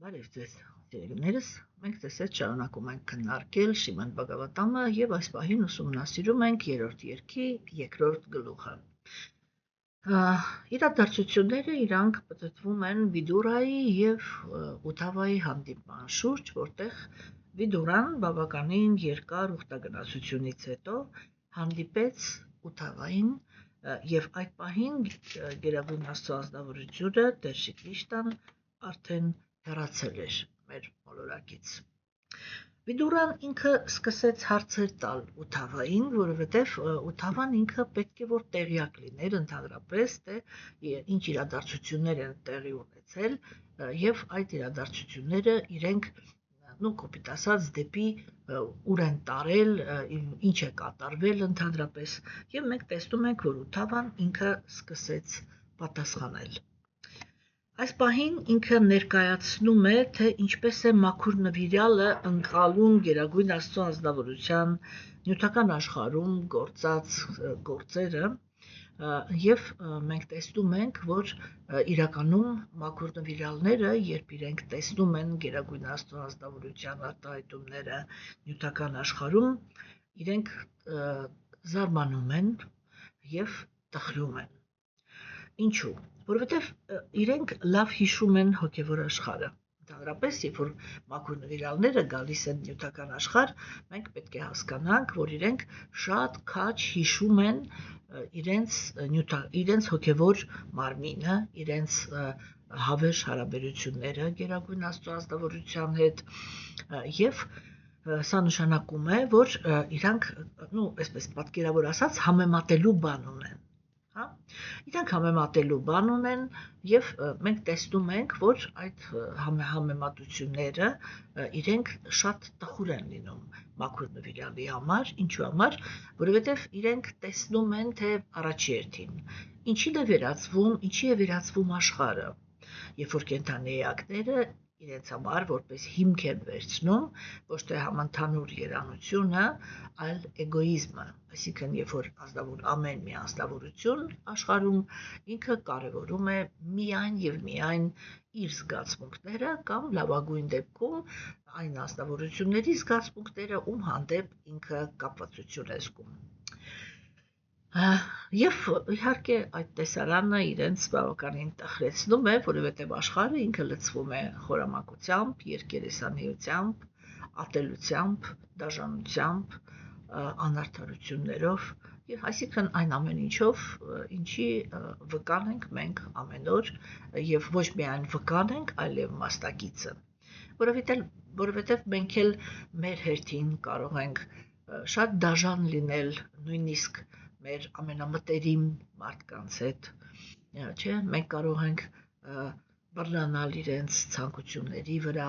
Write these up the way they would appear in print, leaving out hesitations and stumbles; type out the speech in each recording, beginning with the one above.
Բարև ձեզ, սիրելիներս, մենք տեսած շարունակում ենք քննարկել Շիմոն Բաղավատամը եւ այս պահին ուսումնասիրում ենք երրորդ երկի երկրորդ գլուխը։ Իրադարձությունները իրանք պատտվում են Վիդուրայի եւ Ութավայի հանդիպման շուրջ, որտեղ Վիդուրան բավականին երկար ուխտագնացությունից հետո հանդիպեց Ութավային եւ այդ պահին Գերագույն Աստծո ազնվորությունը Տեր Շիկլիշտան արդեն հեռացել էր մեր մոլորակից։ Վիդուրան ինքը սկսեց հարցեր տալ Ութավային, որովհետև Ութավան ինքը պետք է որ տեղյակ լիներ ընդհանրապես, թե ինչ իրադարձություններ են տեղի ունեցել եւ այդ իրադարձությունները իրենք կոպիտ ասած դեպի ուր են տարել, ինչ է կատարվել ընդհանրապես եւ մենք տեսնում ենք, որ Ութավան ինքը սկսեց պատասխանել։ Այս պահին ինքը ներկայացնում է, թե ինչպես է մաքուր նվիրյալը ընկալում Գերագույն Աստծո ազնվորության նյութական աշխարհում գործած գործերը եւ մենք տեսնում ենք, որ իրականում մաքուր նվիրյալները, երբ իրենք տեսնում են Գերագույն Աստծո ազնվորության արտահայտումները նյութական աշխարհում, իրենք զարմանում են եւ տխրում են։ Ինչու՞։ Որովհետև իրենք լավ հիշում են հոգևոր աշխարհը։ Ընդհանրապես, երբ որ մաքուր նվիրյալները գալիս են նյութական աշխարհ, մենք պետք է հասկանանք, որ իրենք շատ քաջ հիշում են իրենց հոգևոր մարմինը, իրենց հավերժ հարաբերությունները Գերագույն Աստծո ազնվորության հետ եւ սա նշանակում է, որ իրանք, այսպես պատկերավոր ասած, համեմատելու բան ունեն։ Իրանք համեմատելու բան ունեն եւ մենք տեսնում ենք, որ այդ համեմատությունները իրենք շատ տխուր են լինում մաքուր նվիրյալի համար, ինչու համար, որովհետեւ իրենք տեսնում են, թե առաջի հերթին ինչի է վերածվում աշխարհը, երբ որ կենդանի էակները իրենց համար որպես հիմք են վերցնում ոչ թե համընդհանուր երանությունը, այլ էգոիզմը, այսինքն երբ որ ամեն մի ազնվորություն աշխարհում ինքը կարևորում է միայն եւ միայն իր զգացմունքները կամ լավագույն դեպքում այն ազնվորությունների զգացմունքները, ում հանդեպ ինքը կապվածություն է զգում։ Եվ իհարկե այդ տեսարանը իրենց բավականին տխրեցնում է, որովհետև աշխարհը ինքը լցվում է խորամանկությամբ, երկերեսանիությամբ, ատելությամբ, դաժանությամբ, անարդարություններով, եւ այսինքն այն ամեն ինչով, ինչի վկան ենք մենք ամեն օր եւ ոչ միայն վկան ենք, այլև մասնակիցը, որովհետև մենք էլ մեր հերթին կարող ենք շատ դաժան լինել նույնիսկ մեր ամենամտերիմ մարդկանց հետ, չէ՞, մենք կարող ենք բռնանալ իրենց ցանկությունների վրա,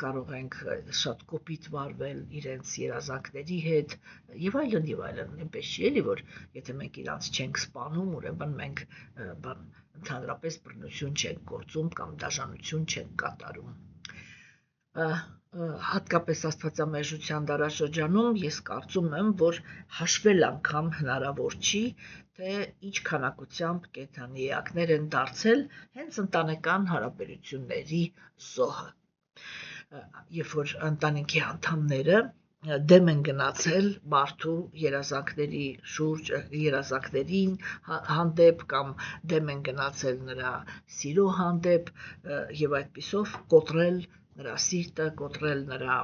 կարող ենք շատ կոպիտ վարվել իրենց երազանքների հետ եւ այլն, այնպես չի էլի, որ եթե մենք իրանց չենք սպանում, ուրեմն մենք ընդհանրապես բռնություն չենք գործում կամ դաժանություն չենք կատարում։ Հատկապես աստվածամերժության դարաշրջանում ես կարծում եմ, որ հաշվել անգամ հնարավոր չի, թե ինչ քանակությամբ կենդանի էակներ են դարձել հենց ընտանեկան հարաբերությունների զոհը։ Երբ որ ընտանիքի անդամները դեմ են գնացել մարդու երազանքների շուրջ, երազանքներին հանդեպ կամ դեմ են գնացել նրա սիրո հանդեպ եւ այդպիսով կոտրել նրա սիրտը, կոտրել նրա,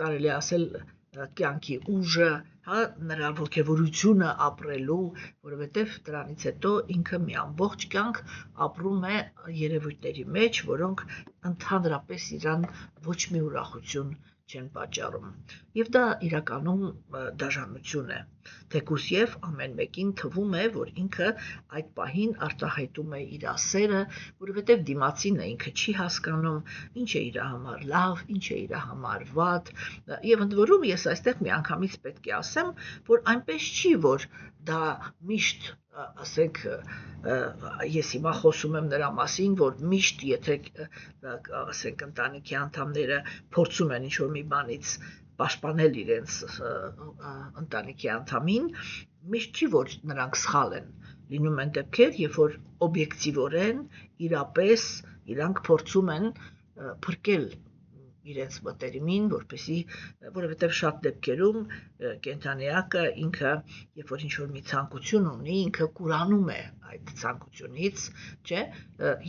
կարելի ասել կյանքի ուժը, նրա ոգևորությունը ապրելու, որովհետև դրանից հետո ինքը մի ամբողջ կյանք ապրում է երևույթների մեջ, որոնք ընդհանրապես իրան ոչ մի ուրախություն չեն պատճառում։ Եվ դա իրականում դաժանություն է, թեկուզ եւ ամեն մեկին թվում է, որ ինքը այդ պահին արտահայտում է իր սերը, որովհետեւ դիմացինը ինքը չի հասկանում ինչ է իր համար լավ, ինչ է իր համար վատ, եւ ընդ որում ես այստեղ միանգամից պետք է ասեմ, որ այնպես չի, որ դա միշտ ասենք ես հիմա խոսում եմ նրա մասին, որ միշտ եթե ասենք ընտանիքի անդամները փորձում են ինչ-որ մի բանից պաշտպանել իրենց ընտանիքի անդամին, միշտ չի, որ նրանք սխալ են, լինում են դեպքեր, երբ որ օբյեկտիվորեն իրապես իրանք փորձում են փրկել իրենց մտերիմին, որովհետև շատ դեպքերում կենդանիակը ինքը, երբ որ ինչ-որ մի ցանկություն ունի, ինքը կուրանում է այդ ցանկությունից, չէ,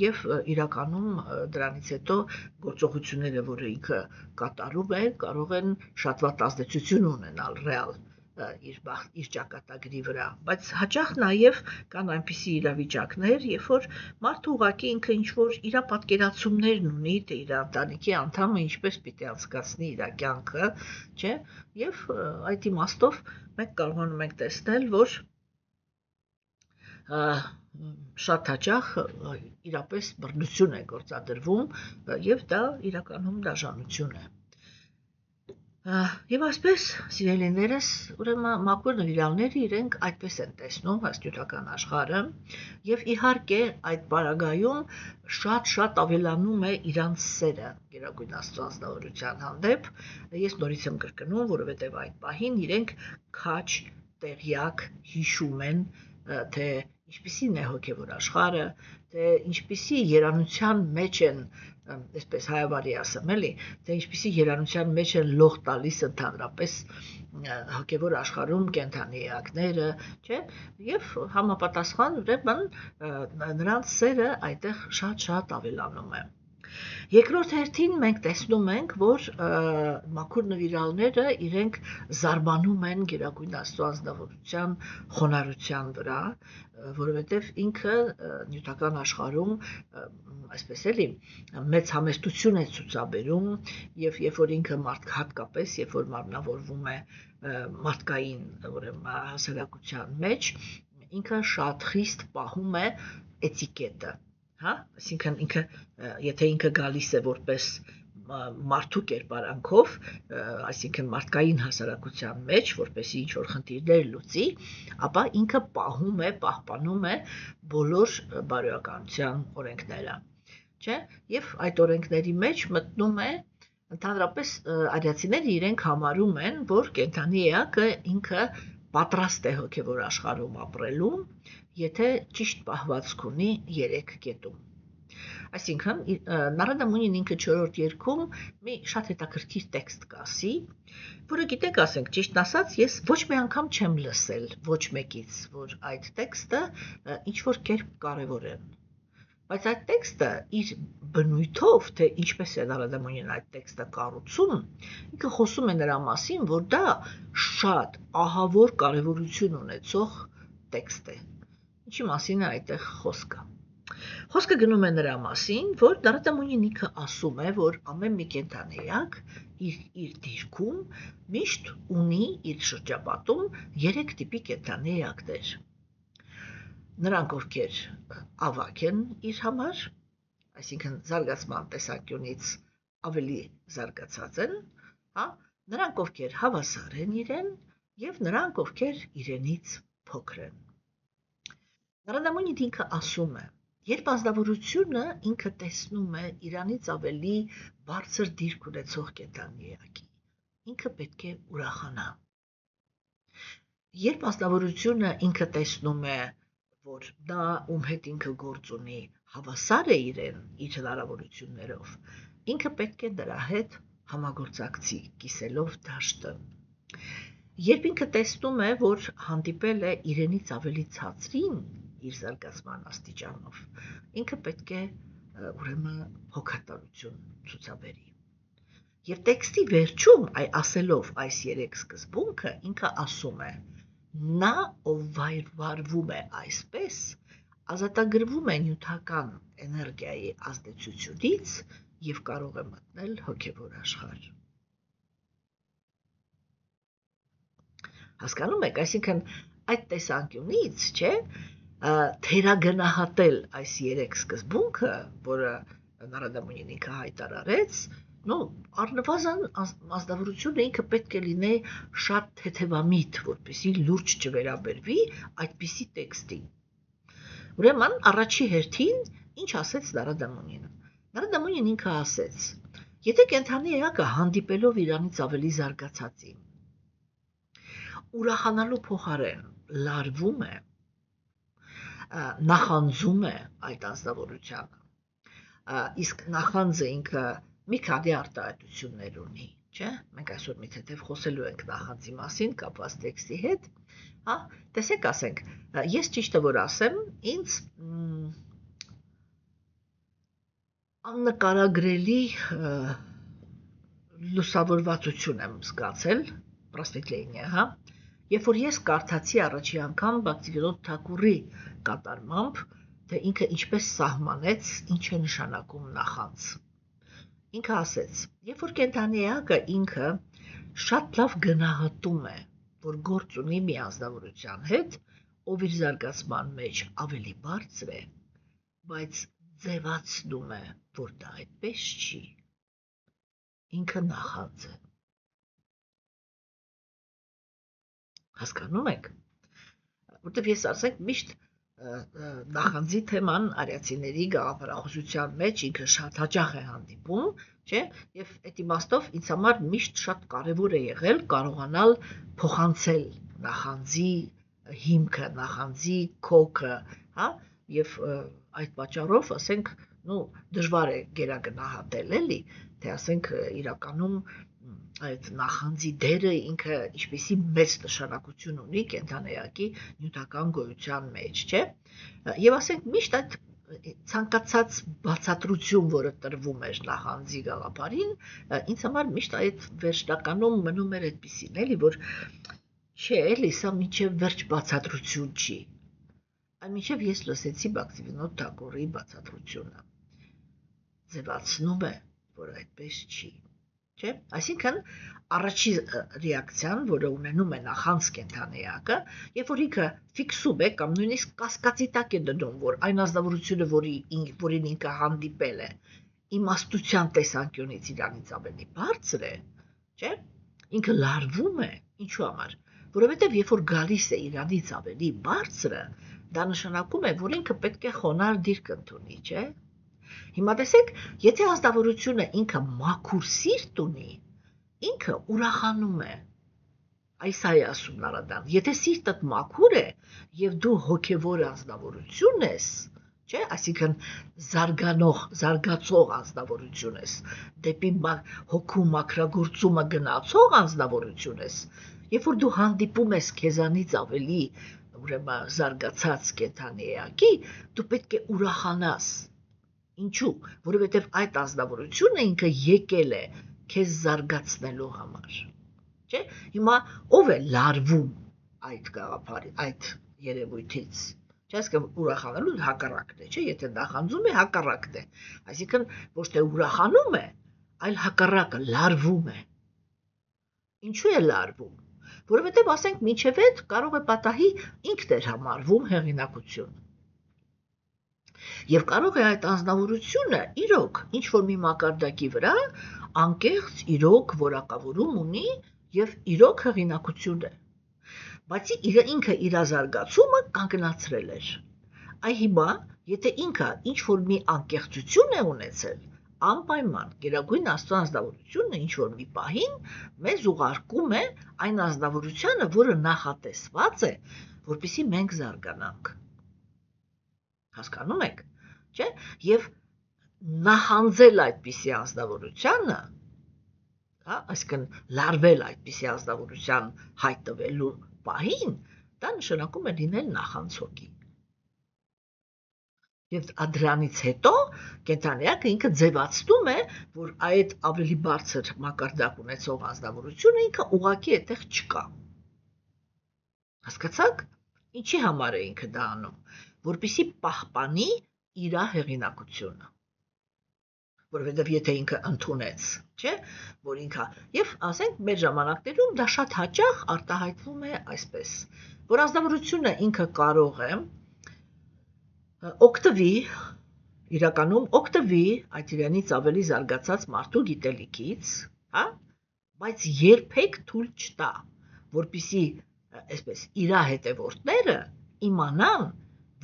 եւ իրականում դրանից հետո գործողությունները, որը ինքը կատարում է, կարող են շատ վատ ազդեցություն ունենալ ռեալ իր ճակատագրի վրա, բայց հաճախ նաև կան այնպիսի իրավիճակներ, երբ որ մարդը ուղղակի ինքը ինչ-որ իր պատկերացումներն ունի, թե իր ընտանիքի անդամը ինչպես պիտի անցկացնի իր կյանքը, չէ, եւ այդ իմաստով մենք կարողանում ենք տեսնել, որ շատ հաճախ իրապես բռնություն է գործադրվում եւ դա իրականում դաժանություն է։ Եվ այսպես, սիրելիներս, ուրեմն մաքուր նվիրալները իրենք այդպես են տեսնում հաստյութական աշխարհը եւ իհարկե այդ պարագայում շատ ավելանում է իրանց սերը Գերագույն Աստծո ազնվորության հանդեպ։ Ես նորից եմ կրկնում, որովհետեւ այդ պահին իրենք քաջ, տեղյակ հիշում են, թե ինչպիսին է հոգևոր աշխարհը, թե ինչպիսի երանության մեջ են, այսպես հայավարի ասեմ, էլի, թե ինչպիսի երանության մեջ են լող տալիս ընդհանրապես հոգևոր աշխարհում կենդանի էակները, չէ, եւ համապատասխան ուրեմն նրանց սերը այդտեղ շատ ավելանում է։ Երկրորդ հերթին մենք տեսնում ենք, որ մաքուր նվիրալները իրենք զարմանում են Գերագույն Աստծո ազնվորության խոնարհության վրա, որովհետև ինքը նյութական աշխարհում այսպես էլի մեծ համեստություն է ցուցաբերում եւ երբ որ ինքը հատկապես երբ որ մարմնավորվում է մարդկային ուրեմն հասարակության մեջ, ինքը շատ խիստ պահում է էտիկետը, հա, այսինքն ինքը եթե ինքը գալիս է որպես մարդու կերպարանքով, այսինքն մարդկային հասարակության մեջ, որպեսզի ինչ-որ խնդիրներ լուծի, ապա ինքը պահպանում է բոլոր բարոյականության օրենքները, չէ՞, եւ այդ օրենքների մեջ մտնում է ընդհանրապես արիացիները իրենք համարում են, որ կենդանի էակը ինքը պատրաստ է հոգևոր աշխարհում ապրելու, եթե ճիշտ պահվածք ունի 3 կետում։ Այսինքն Նարադա Մունին ինքը 4-րդ երգում մի շատ հետաքրքիր տեքստ կասի, որը գիտեք, ասենք, ճիշտ ասած, ես ոչ մի անգամ չեմ լսել ոչ մեկից, որ այդ տեքստը ինչ-որ կերպ կարևոր է։ Բայց այդ տեքստը իր բնույթով, թե ինչպես է Նարադա Մունին այդ տեքստը կառուցում, ինքը խոսում է նրա մասին, որ դա շատ ահավոր կարևորություն ունեցող տեքստ է։ Ինչի մասին է այդտեղ խոսքը։ Խոսքը գնում է նրա մասին, որ Նարադա Մունին ինքը ասում է, որ ամեն մի կենդանի էակ իր դիրքում միշտ ունի իր շրջապատում 3 տիպի կենդանի էակներ։ Նրանք, ովքեր ավագ են իր համար, այսինքն զարգացման տեսանկյունից ավելի զարգացած են, հա, նրանք, ովքեր հավասար են իրեն, եւ նրանք, ովքեր իրենից փոքր են։ Նարադա Մունին ինքը ասում է, երբ ազնվորությունը ինքը տեսնում է իրանից ավելի բարձր դիրք ունեցող կենդանի էակի, ինքը պետք է ուրախանա։ Երբ ազնվորությունը ինքը տեսնում է, որ նա ում հետ ինքը գործ ունի, հավասար է իրեն իր հնարավորություններով, ինքը պետք է նրա հետ համագործակցի, կիսելով դաշտը։ Երբ ինքը տեսնում է, որ հանդիպել է իրենից ավելի ցածրին իր զարգացման աստիճանով, ինքը պետք է ուրեմն հոգատարություն ցուցաբերի։ Եվ տեքստի վերջում ասելով այս 3 սկզբունքը, ինքը ասում է. նա, ով վարվում է այսպես, ազատագրվում է նյութական էներգիայի ազդեցությունից եւ կարող է մտնել հոգեվոր աշխարհ։ Հասկանում եք, այսինքն այդ տեսանկյունից, չէ, թերագնահատել այս 3 սկզբունքը, որը Նարադա Մունին ինքը հայտարարեց, առնվազն ազնվորությունը ինքը պետք է լինի շատ թեթևամիտ, որպեսզի լուրջ չվերաբերվի այդպիսի տեքստին։ Ուրեմն առաջի հերթին ինչ ասեց Նարադա Մունին։ Նարադա Մունին ինքը ասեց. եթե կենդանի էակը հանդիպելով իրանից ավելի զարգացածի, ուրախանալու փոխարեն լարվում է, նախանձում է այդ անձնավորությանը, իսկ նախանձը ինքը մի քանի արտահայտություններ ունի, չէ՞։ Մենք այսօր մի թեթև խոսելու ենք նախանձի մասին կապված տեքստի հետ, հա, տեսեք, ասենք, ես ճիշտը որ ասեմ, ինձ աննկարագրելի լուսավորվածություն եմ զգացել, պրասվետլենիա, հա, երբ որ ես կարդացի առաջի անգամ Բաքսիվիրոդ Թակուրի կատարմամբ, թե ինքը ինչպես սահմանեց, ինչ է նշանակում նախանձ։ Ինքը ասեց, երբ որ կենդանի էակը ինքը շատ լավ գնահատում է, որ գործ ունի մի անձնավորության հետ, ով իր զարգացման մեջ ավելի բարձր է, բայց ձևացնում է, որ դա այդպես չի, ինքը նախանձ է։ Հասկանում եք, որտեվ ես ասենք միշտ նախանձի թեման արիացիների գաղափարախոսության մեջ ինքը շատ հաճախ է հանդիպում, չէ, եւ այդ իմաստով ինձ համար միշտ շատ կարեւոր է եղել կարողանալ փոխանցել նախանձի հիմքը, նախանձի քոքը, հա, եւ այդ պատճառով, ասենք, դժվար է գերագնահատել, էլի, թե ասենք իրականում այդ նախանձի դերը ինքը ինչպեսի մեծ նշանակություն ունի կենդանեակի նյութական գոյության մեջ, չէ։ Եվ ասենք միշտ այդ ցանկացած բացատրություն, որը տրվում էր նախանձի գաղափարին, ինձ համար միշտ այդ վերջնականում մնում էր այդպիսին, էլի, որ չէ, էլի, սա մինչև վերջ բացատրություն չի։ Մինչև ես լսեցի Բաքսիվիրոդ Թակուրի բացատրությունը, ձևացնում է, որ այդպես չի, չէ, այսինքն առաջի ռեակցիան, որը ունենում է նախանձ կենդանեակը, երբ որ ինքը ֆիքսում է կամ նույնիսկ կասկածի տակ է դնում, որ այն ազնվորությունը, որին ինքը հանդիպել է, իմաստության տեսանկյունից իրանից ավելի բարձր է, չէ, ինքը լարվում է, ինչու համար, որովհետև երբ որ գալիս է իրանից ավելի բարձրը, դա նշանակում է, որ ինքը պետք է խոնարհ դիրք ընդունի, չէ։ Հիմա տեսեք, եթե ազնվորությունը ինքը մաքուր սիրտ ունի, ինքը ուրախանում է, այս է ասում Նարադան, եթե սիրտդ մաքուր է եւ դու հոգեվոր անձնավորություն ես, չէ, այսինքն զարգացող անձնավորություն ես, դեպի հոգու մաքրագործումը գնացող անձնավորություն ես, երբ որ դու հանդիպում ես քեզանից ավելի ուրեմն զարգացած կենդանի էակի, դու պետք է ուրախանաս։ Ինչու՞, որովհետև այդ անձնավորությունը ինքը եկել է քեզ զարգացնելու համար։ Չէ՞, հիմա ով է լարվում այդ գաղափարի, այդ երևույթից։ Չէ՞, ասկան ուրախանալու հակառակն է, չէ՞, եթե նախանձում է հակառակն է։ Այսինքն ոչ թե ուրախանում է, այլ հակառակը լարվում է։ Ինչու է լարվում։ Որովհետև ասենք մինչև այդ կարող է պատահի ինքն էր համարվում հեղինակություն։ Եվ կարող է այդ անձնավորությունը իրոք ինչ-որ մի մակարդակի վրա անկեղծ իրոք որակավորում ունի եւ իրոք հեղինակություն է։ Բայց ինքը իր զարգացումը կանգնացրել էր։ Այ հիմա, եթե ինքը ինչ-որ մի անկեղծություն է ունեցել, անպայման Գերագույն Աստծո անձնավորությունը ինչ-որ մի պահին մեզ ուղարկում է այն անձնավորությանը, որը նախատեսված է, որպեսզի մենք զարգանանք։ Հասկանում եք, չէ՞, եւ նահանձել այդպիսի անձնավորությանը, հա, այսինքն լարվել այդպիսի անձնավորության հայտ տվելու պահին, դա նշանակում է լինել նախանձողի։ Եվ դրանից հետո կենդանեակը ինքը ձևացնում է, որ այդ ավելի բարձր մակարդակ ունեցող անձնավորությունը ինքը ուղղակի այդտեղ չկա։ Հասկացաք, ինչի համար է ինքը դա անում, որպեսզի պահպանի իր հեղինակությունը։ Որովհետև եթե ինքը ընդունեց, չէ, որ ինքը եւ ասենք մեր ժամանակներում դա շատ հաճախ արտահայտվում է այսպես, որ անձնավորությունը ինքը կարող է օգտվի, իրականում օգտվի այդ իրենից ավելի զարգացած մարդու գիտելիքից, հա, բայց երբեք թույլ չտա, որպեսզի այսպես իր հետևորդները իմանան,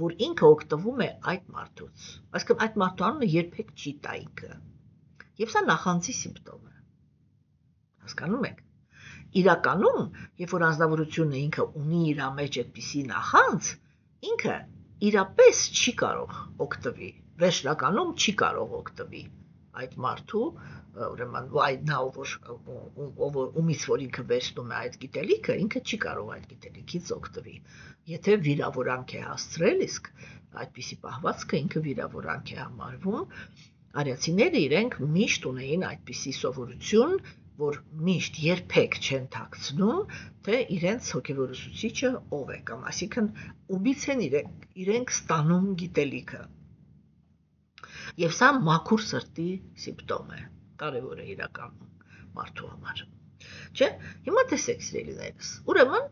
որ ինքը օգտվում է այդ մարդուց։ Այսինքն այդ մարդու անունը երբեք չի տա ինքը։ Եվ սա նախանձի սիմպտոմ է։ Հասկանում եք։ Իրականում, երբ որ անձնավորությունը ինքը ունի իր մեջ այդպիսի նախանձ, ինքը իրապես չի կարող օգտվի, վերջնականում չի կարող օգտվի այդ մարդու, ուրեմն նա ումից որ ինքը վերցնում է այդ գիտելիքը, ինքը չի կարող այդ գիտելիքից օգտվի։ Եթե վիրավորանք է հասցրել, իսկ այդպիսի պահվածքը ինքը վիրավորանք է համարվում, արիացիները իրենք միշտ ունեին այդպիսի սովորություն, որ միշտ երբեք չեն թաքցնում, թե իրենց հոգևոր ուսուցիչը ով է կամ այսինքն ումից են իրենք ստանում գիտելիքը։ Եվ սա մաքուր սրտի սիմպտոմ է, կարևոր է իրականում մարդու համար։ Չէ՞, հիմա տեսեք սիրելիներս, ուրեմն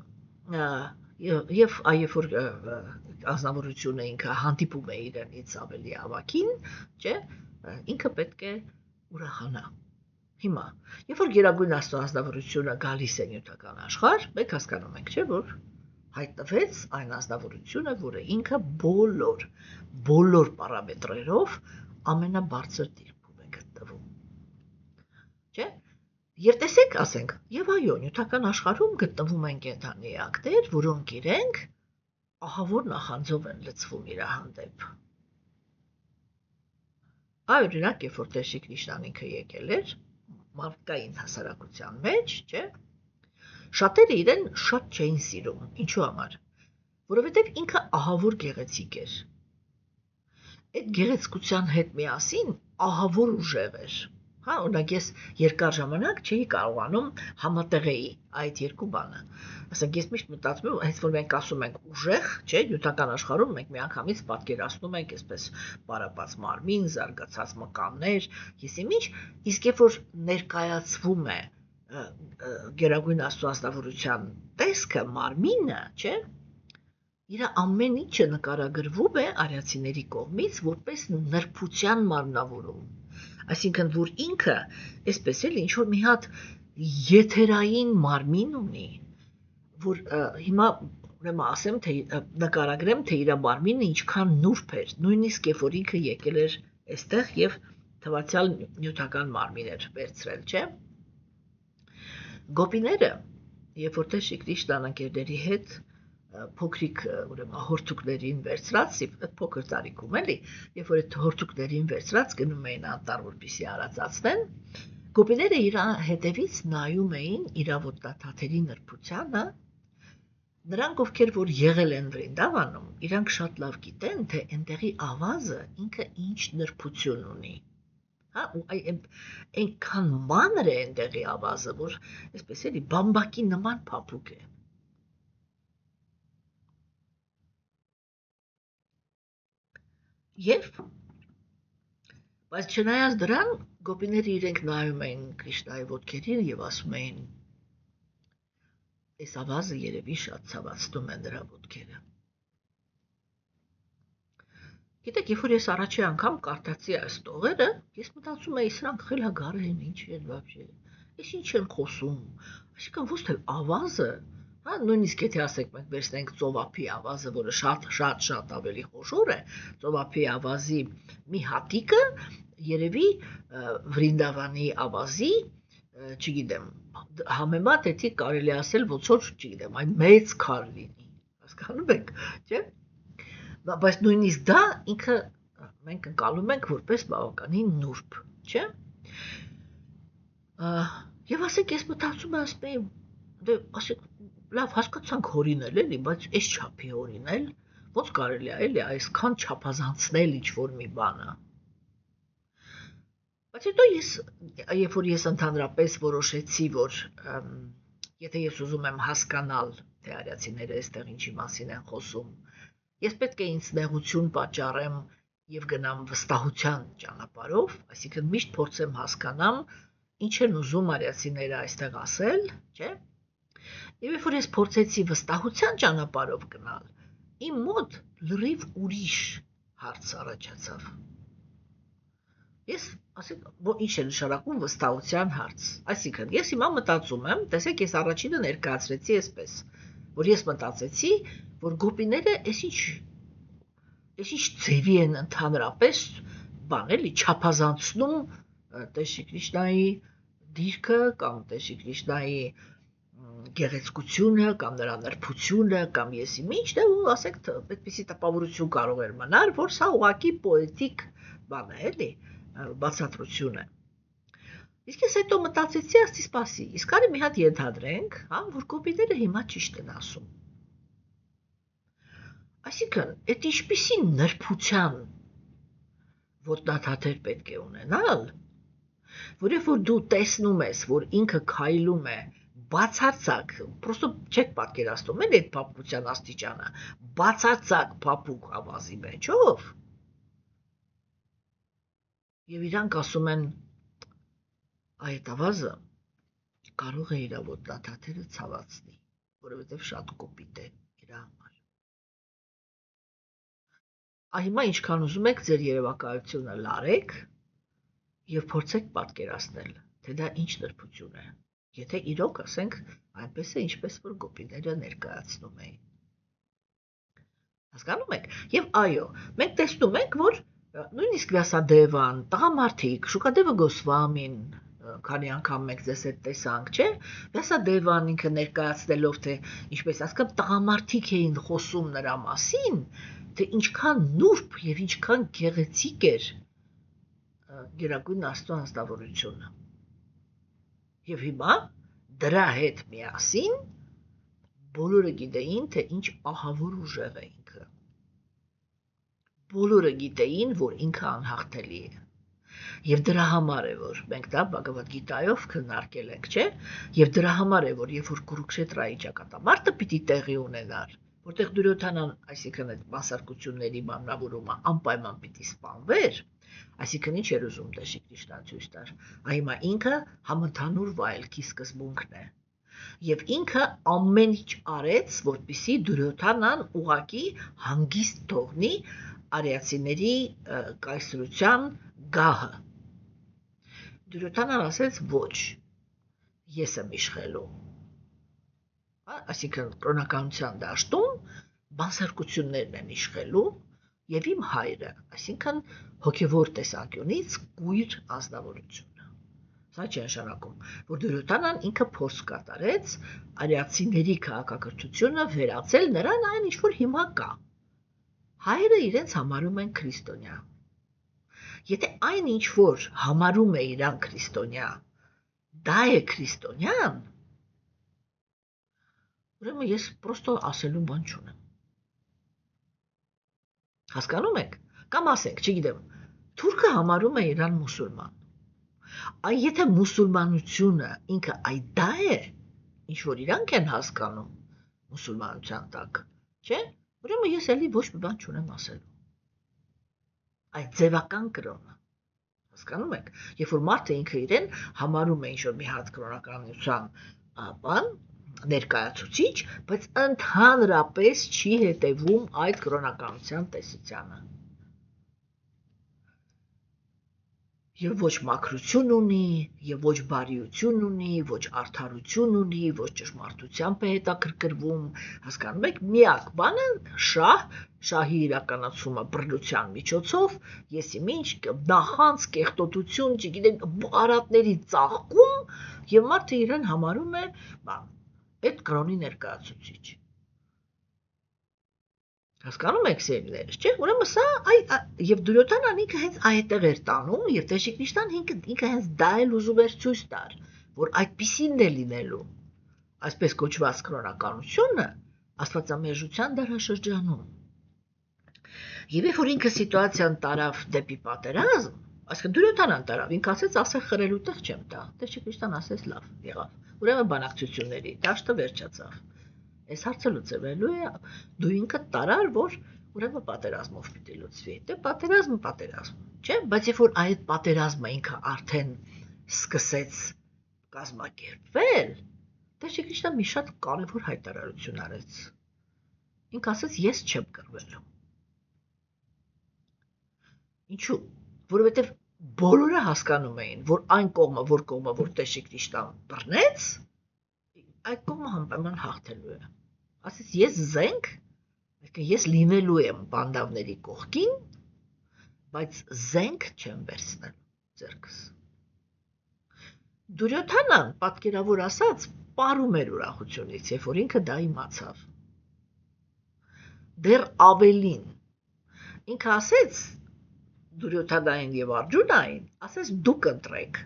եւ այբ որ ազնվորությունը ինքը հանդիպում է իրենից ավելի ավագին, չէ՞, ինքը պետք է ուրախանա։ Հիմա, երբ որ Գերագույն Աստծո ազնվորությունը գալիս է նյութական աշխարհ, մենք հասկանում ենք, չէ՞, որ հայտնվեց այն ազնվորությունը, որը ինքը բոլոր պարամետրերով ամենաբարձր դիրքում է գտնվում։ Չէ՞։ Եվ տեսեք, ասենք, եւ այո, նյութական աշխարհում գտնվում են կենդանի էակներ, որոնք իրենք ահավոր նախանձով են լցվում իր հանդեպ։ Օրինակ, երբ որ Տեր Կրիշնան ինքը եկել էր մարդկային հասարակության մեջ, չէ՞, շատերը իրեն շատ չէին սիրում, ինչու համար, որովհետև ինքը ահավոր գեղեցիկ էր։ Այդ գեղեցկության հետ միասին ահավոր ուժեղ էր։ Հա, օրինակ ես երկար ժամանակ չէի կարողանում համատեղեի այդ երկու բանը։ Ասենք ես միշտ մտածում եմ, հենց որ մենք ասում ենք ուժեղ, չէ, նյութական աշխարհում մենք միանգամից պատկերացնում ենք այսպես պարապած մարմին, զարգացած մկաններ, եսիմինչ, իսկ երբ որ ներկայացվում է Գերագույն Աստծո ազնվորության տեսքը, մարմինը, չէ, իր ամեն ինչը նկարագրվում է արիացիների կողմից որպես նրբության մարմնավորում։ Այսինքն, որ ինքը, այսպես էլ ինչ-որ մի հատ եթերային մարմին ունի, որ հիմա ուրեմն ասեմ, թե նկարագրեմ, թե իր մարմինը ինչքան նուրբ էր, նույնիսկ երբ որ ինքը եկել էր այստեղ եւ թվացial նյութական մարմին էր վերցրել, չէ՞։ Գոպիները, երբ որ Տեր Կրիշնան ընկերների հետ փոքրիկ ուրեմն հորթուկներին վերցրած, փոքր տարիքում էլի, երբ որ այդ հորթուկներին վերցրած գնում էին անտառ, որպեսզի արածացնեն, գոպիները իր հետևից նայում էին իր ոտնաթաթերի նրբությանը, նրանք ովքեր որ եղել են Վրինդավանում, իրանք շատ լավ գիտեն, թե այնտեղի ավազը ինքը ինչ նրբություն ունի։ Հա, ու այնքան մանր է այնտեղի ավազը, որ այսպես էլի բամբակի նման փափուկ է։ Եվ բայց չնայած դրան, գոպիները իրենք նայում էին Կրիշնայի ոտքերին եւ ասում էին. «Այս ավազը երևի շատ ցավացնում է նրա ոտքերը»։ Գիտեք, երբ որ ես առաջի անգամ կարդացի այս տողերը, ես մտածում էի, սրանք խելագար են, ինչ են вообще։ Այս ինչ են խոսում։ Այսինքն ոչ թե ավազը, հա, նույնիսկ եթե ասենք մենք վերցնենք ծովափի ավազը, որը շատ ավելի խոշոր է, ծովափի ավազի մի հատիկը երևի Վրինդավանի ավազի, չգիտեմ, համեմատ էդի կարելի ասել ոնց որ, չգիտեմ, այն մեծ քար լինի։ Հասկանում եք, չէ՞։ Բայց նույնիսկ դա ինքը մենք ընկալում ենք որպես բավականին նուրբ, չէ՞։ Եվ ասենք ես մտածում եմ, ասում եմ, դե ասենք լավ հասկացանք հորինել էլի, բայց այս չափի հորինել, ոնց կարելի է էլի այսքան չափազանցնել ինչ-որ մի բանը։ Բայց հետո երբ որ ես ընդհանրապես որոշեցի, որ եթե ես ուզում եմ հասկանալ, թե արիացիները այստեղ ինչի մասին են խոսում, ես պետք է ինձ նեղություն պատճառեմ եւ գնամ վստահության ճանապարհով, այսինքն միշտ փորձեմ հասկանամ, ինչ են ուզում արիացիները այստեղ ասել, չէ՞։ Եվ երբ որ ես փորձեցի վստահության ճանապարհով գնալ, իմ մոտ լրիվ ուրիշ հարց առաջացավ։ Ես ասենք, ինչ է նշանակում վստահության հարց։ Այսինքն, ես հիմա մտածում եմ, տեսեք, ես առաջինը ներկայացրեցի այսպես, որ ես մտածեցի, որ գոպիները այսինչ ձևի են ընդհանրապես բան էլի չափազանցնում Տեր Կրիշնայի դիրքը կամ Տեր Կրիշնայի գեղեցկությունը կամ նրա նրբությունը կամ եսի ինչ դե ու ասենք այդպիսի տպավորություն կարող էր մնալ, որ սա ուղղակի պոետիկ բան է, էլի, բացատրություն է։ Իսկ ես հետո մտածեցի, ասի սպասի, իսկ արի մի հատ ենթադրենք, հա, որ կոպիները հիմա ճիշտ են ասում։ Այսինքն, այդ ինչպիսի նրբության ոտնաթաթեր պետք է ունենալ, որ երբ որ դու տեսնում ես, որ ինքը քայլում է բացարձակ, պրոստո չեք պատկերացնում էլ այդ փափուկության աստիճանը, բացարձակ փափուկ ավազի մեջով, եւ իրանք ասում են այդ ավազը կարող է իր ոտնաթաթերը ցավացնի, որովհետև շատ կոպիտ է իր համար։ Հիմա ինչքան ուզում եք ձեր երևակայությունը լարեք եւ փորձեք պատկերացնել, թե դա ինչ նրբություն է, եթե իրոք ասենք այնպես է, ինչպես որ գոպիները ներկայացնում էին։ Հասկանում եք։ Եվ այո, մենք տեսնում ենք, որ նույնիսկ Վյասադևան, տղամարդիկ, Շուկադևը Գոսվամին, քանի անգամ մենք ձեզ հետ տեսանք, չէ՞, Վյասադևան ինքը ներկայացնելով, թե ինչպես ասկամ տղամարդիկ էին խոսում նրա մասին, թե ինչքան նուրբ եւ ինչքան գեղեցիկ էր Գերագույն Աստծո անձնավորությունը։ Եվ հիմա դրա հետ միասին բոլորը գիտեին, թե ինչ ահավոր ուժեղ է ինքը։ Բոլորը գիտեին, որ ինքը անհաղթելի է։ Եվ դրա համար է, որ մենք դա Բhagavad Gita-ով քննարկել ենք, չէ՞։ Եվ դրա համար է, որ երբ որ Կուրուքշետրայի ճակատամարտը պիտի տեղի ունենար, որտեղ Դուրյոդանան, այսինքն այդ մասարկությունների մանրավորումը անպայման պիտի սպանվեր, այսինքն ինչ էր ուզում Տեր Շրիշտան ցույց տար, հիմա ինքը համընդհանուր վայելքի սկզբունքն է։ Եվ ինքը ամեն ինչ արեց, որպեսզի Դուրյոդանան ուղակի հանգիստ թողնի արիացիների կայսրության գահը։ Դուրյոդանան ասեց ոչ, ես եմ իշխելու։ Այսինքն կրոնականության դաշտում բանսարկություններն են իշխելու եւ իմ հայրը, այսինքն հոգեվոր տեսանկյունից կույր ազնվորությունը։ Սա չի նշանակում, որ Դուրյոդանան ինքը փորձ կատարեց արիացիների քաղաքակրթությունը վերածել նրան այն ինչ որ հիմա կա։ Հայրը իրենց համարում են քրիստոնյա։ Եթե այն ինչ որ համարում է իրան քրիստոնյա, դա է քրիստոնյան, ուրեմն ես պրոստո ասելու բան չունեմ։ Հասկանում եք։ Կամ ասենք, չգիտեմ, թուրքը համարում է իրան մուսուլման։ Այ եթե մուսուլմանությունը ինքը այդ դա է, ինչ որ իրանք են հասկանում մուսուլմանության տակ, չէ՞, ուրեմն ես էլի ոչ մի բան չունեմ ասելու։ Այդ ձևական կրոնը։ Հասկանում եք, երբ որ մարդը ինքը իրեն համարում է ինչ որ մի հատ կրոնականության բան, ներկայացուցիչ, բայց ընդհանրապես չի հետևում այդ կրոնականության տեսությանը։ Եվ ոչ մաքրություն ունի, եւ ոչ բարիություն ունի, ոչ արդարություն ունի, ոչ ճշմարտությամբ է հետաքրքրվում, հասկանում եք, միակ բանը շահի իրականացումը բռնության միջոցով, եսի ինչ նախանց կեղտոտություն, չգիտեմ, արատների ծաղկում, եւ մարդը իրեն համարում է, այդ կրոնի ներկայացուցիչ։ Հասկանում եք սերունդերս, չէ՞։ Ուրեմն սա եւ Դուրյոդանան ինքը հենց այդտեղ էր տանում եւ Տեր Շրիշտան ինքը հենց դա էլ ուզում էր ցույց տար, որ այդպիսին է լինելու այսպես կոչված կրոնականությունը աստվածամերժության դարաշրջանում։ Եվ երբ որ ինքը սիտուացիան տարավ դեպի պատերազմ, այսինքն Դուրյոդանան տարավ, ինքը ասեց, ասել խրելու տեղ չեմ տա։ Տեր Շրիշտան ասեց լավ, եղավ։ Ուրեմն բանակցությունների դաշտը վերջացավ։ Այս հարցը լուծվելու է, դու ինքդ տարար, որ ուրեմն պատերազմով պիտի լուծվի։ Դե պատերազմ, չէ՞, բայց երբ որ այդ պատերազմը ինքը արդեն սկսեց կազմակերպվել, Տեր Շրիշտան մի շատ կարևոր հայտարարություն արեց։ Ինքը ասեց, ես չեմ կռվելու։ Ինչու՞։ Որովհետև բոլորը հասկանում էին, որ այն կողմը, որ Տեր Շրիշտան բռնեց, այդ կողմը անպայման հաղթելու է։ Ասեց ես զենք, ես լինելու եմ բանդավների կողքին, բայց զենք չեմ վերցնել ձեռքս։ Դուրյոթանան, պատկերավոր ասած, պարում էր ուրախությունից, երբ որ ինքը դա իմացավ։ Դեռ ավելին, ինքը ասեց Դուրյոթանային եւ Արգյունային, ասեց դուք ընտրեք։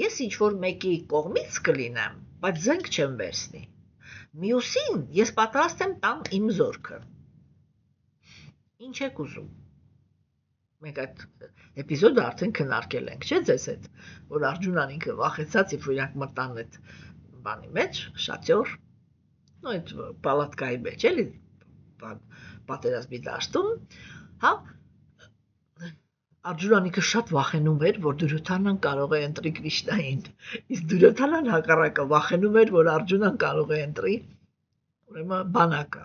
Ես ինչ-որ մեկի կողմից կլինեմ, բայց զենք չեմ վերցնի։ Մյուսին ես պատրաստ եմ տամ իմ զորքը։ Ինչ եք ուզում։ Մենք այդ էպիզոդը արդեն քննարկել ենք, չէ՞ ձեզ հետ, որ Արգյունան ինքը վախեցած, երբ որ իրանք մտան այդ բանի մեջ, շատյոր, այդ պալատկայի մեջ, էլի, պատերազմի դաշտում, հա, Արգյունան ինքը շատ վախենում էր, որ Դուրյոթանան կարող է ընտրի Կրիշնային, իսկ Դուրյոթանան հակառակը վախենում էր, որ Արգյունան կարող է ընտրի ուրեմն բանակը,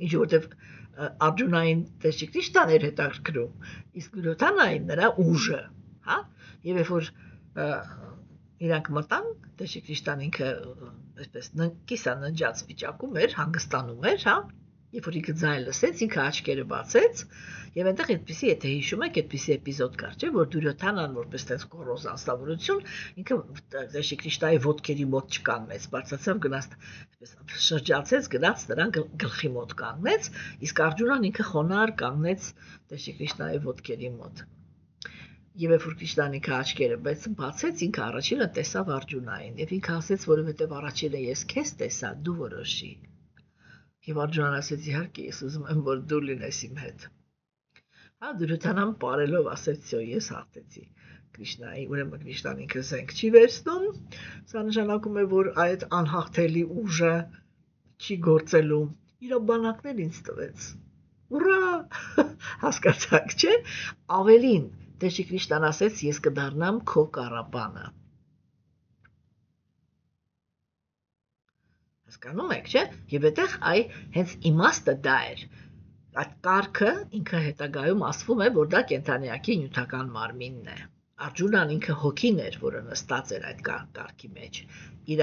ինչ որտեվ Արգյունային Տեսի Կրիշնան էր հետաքրքրում, իսկ Դուրյոթանային նրա ուժը, հա, եւ երբ որ իրանք մտան, Տեսի Կրիշնան ինքը այսպես կիսա ննջած վիճակում էր, հանգստանում էր, հա, երբ որ ինքը ձայն լսեց, ինքը աչքերը բացեց, եւ այնտեղ այդպեսի, եթե հիշում եք, այդպեսի էպիզոդ կար, չէ՞, որ Դուրյոթանան որպես տես կորոզ անստավորություն, ինքը Տեսի Կրիշնայի ոտքերի մոտ չկանգնեց, բարձրացավ գնաց, այսպես շրջացեց, գնաց նրան գլխի մոտ կանգնեց, իսկ Արգյունան ինքը խոնարհ կանգնեց Տեսի Կրիշնայի ոտքերի մոտ։ Եվ երբ որ Կրիշնան ինքը աչքերը բացեց, ինքը առաջինը տեսավ Արգյունային, եւ ինքը ասեց, որովհետեւ առաջինը ես քեզ տեսա, դու որոշի։ Եվ Արգյունան ասեց, իհարկե, ես ուզում եմ, որ դու լինես իմ հետ։ Հա, Դուրյոթանան պարելով ասեց, «Սյո, ես հաղթեցի Կրիշնայի, ուրեմն Կրիշնան ինքը զենք չի վերցնում, սա նշանակում է, որ այդ անհաղթելի ուժը չի գործելու, իր բանակներ ինձ տվեց։ Ուրա! Հասկացաք, չէ՞։ Ավելին, Տեսի Կրիշնան ասեց, ես կդառնամ քո կառապանը։ Հասկանում եք, չէ՞։ Եվ այդտեղ հենց իմաստը դա էր։ Այդ կարգը ինքը հետագայում ասվում է, որ դա կենդանիակի նյութական մարմինն է։ Արգյունան ինքը հոգին էր, որը նստած էր այդ կարգի մեջ։ Իր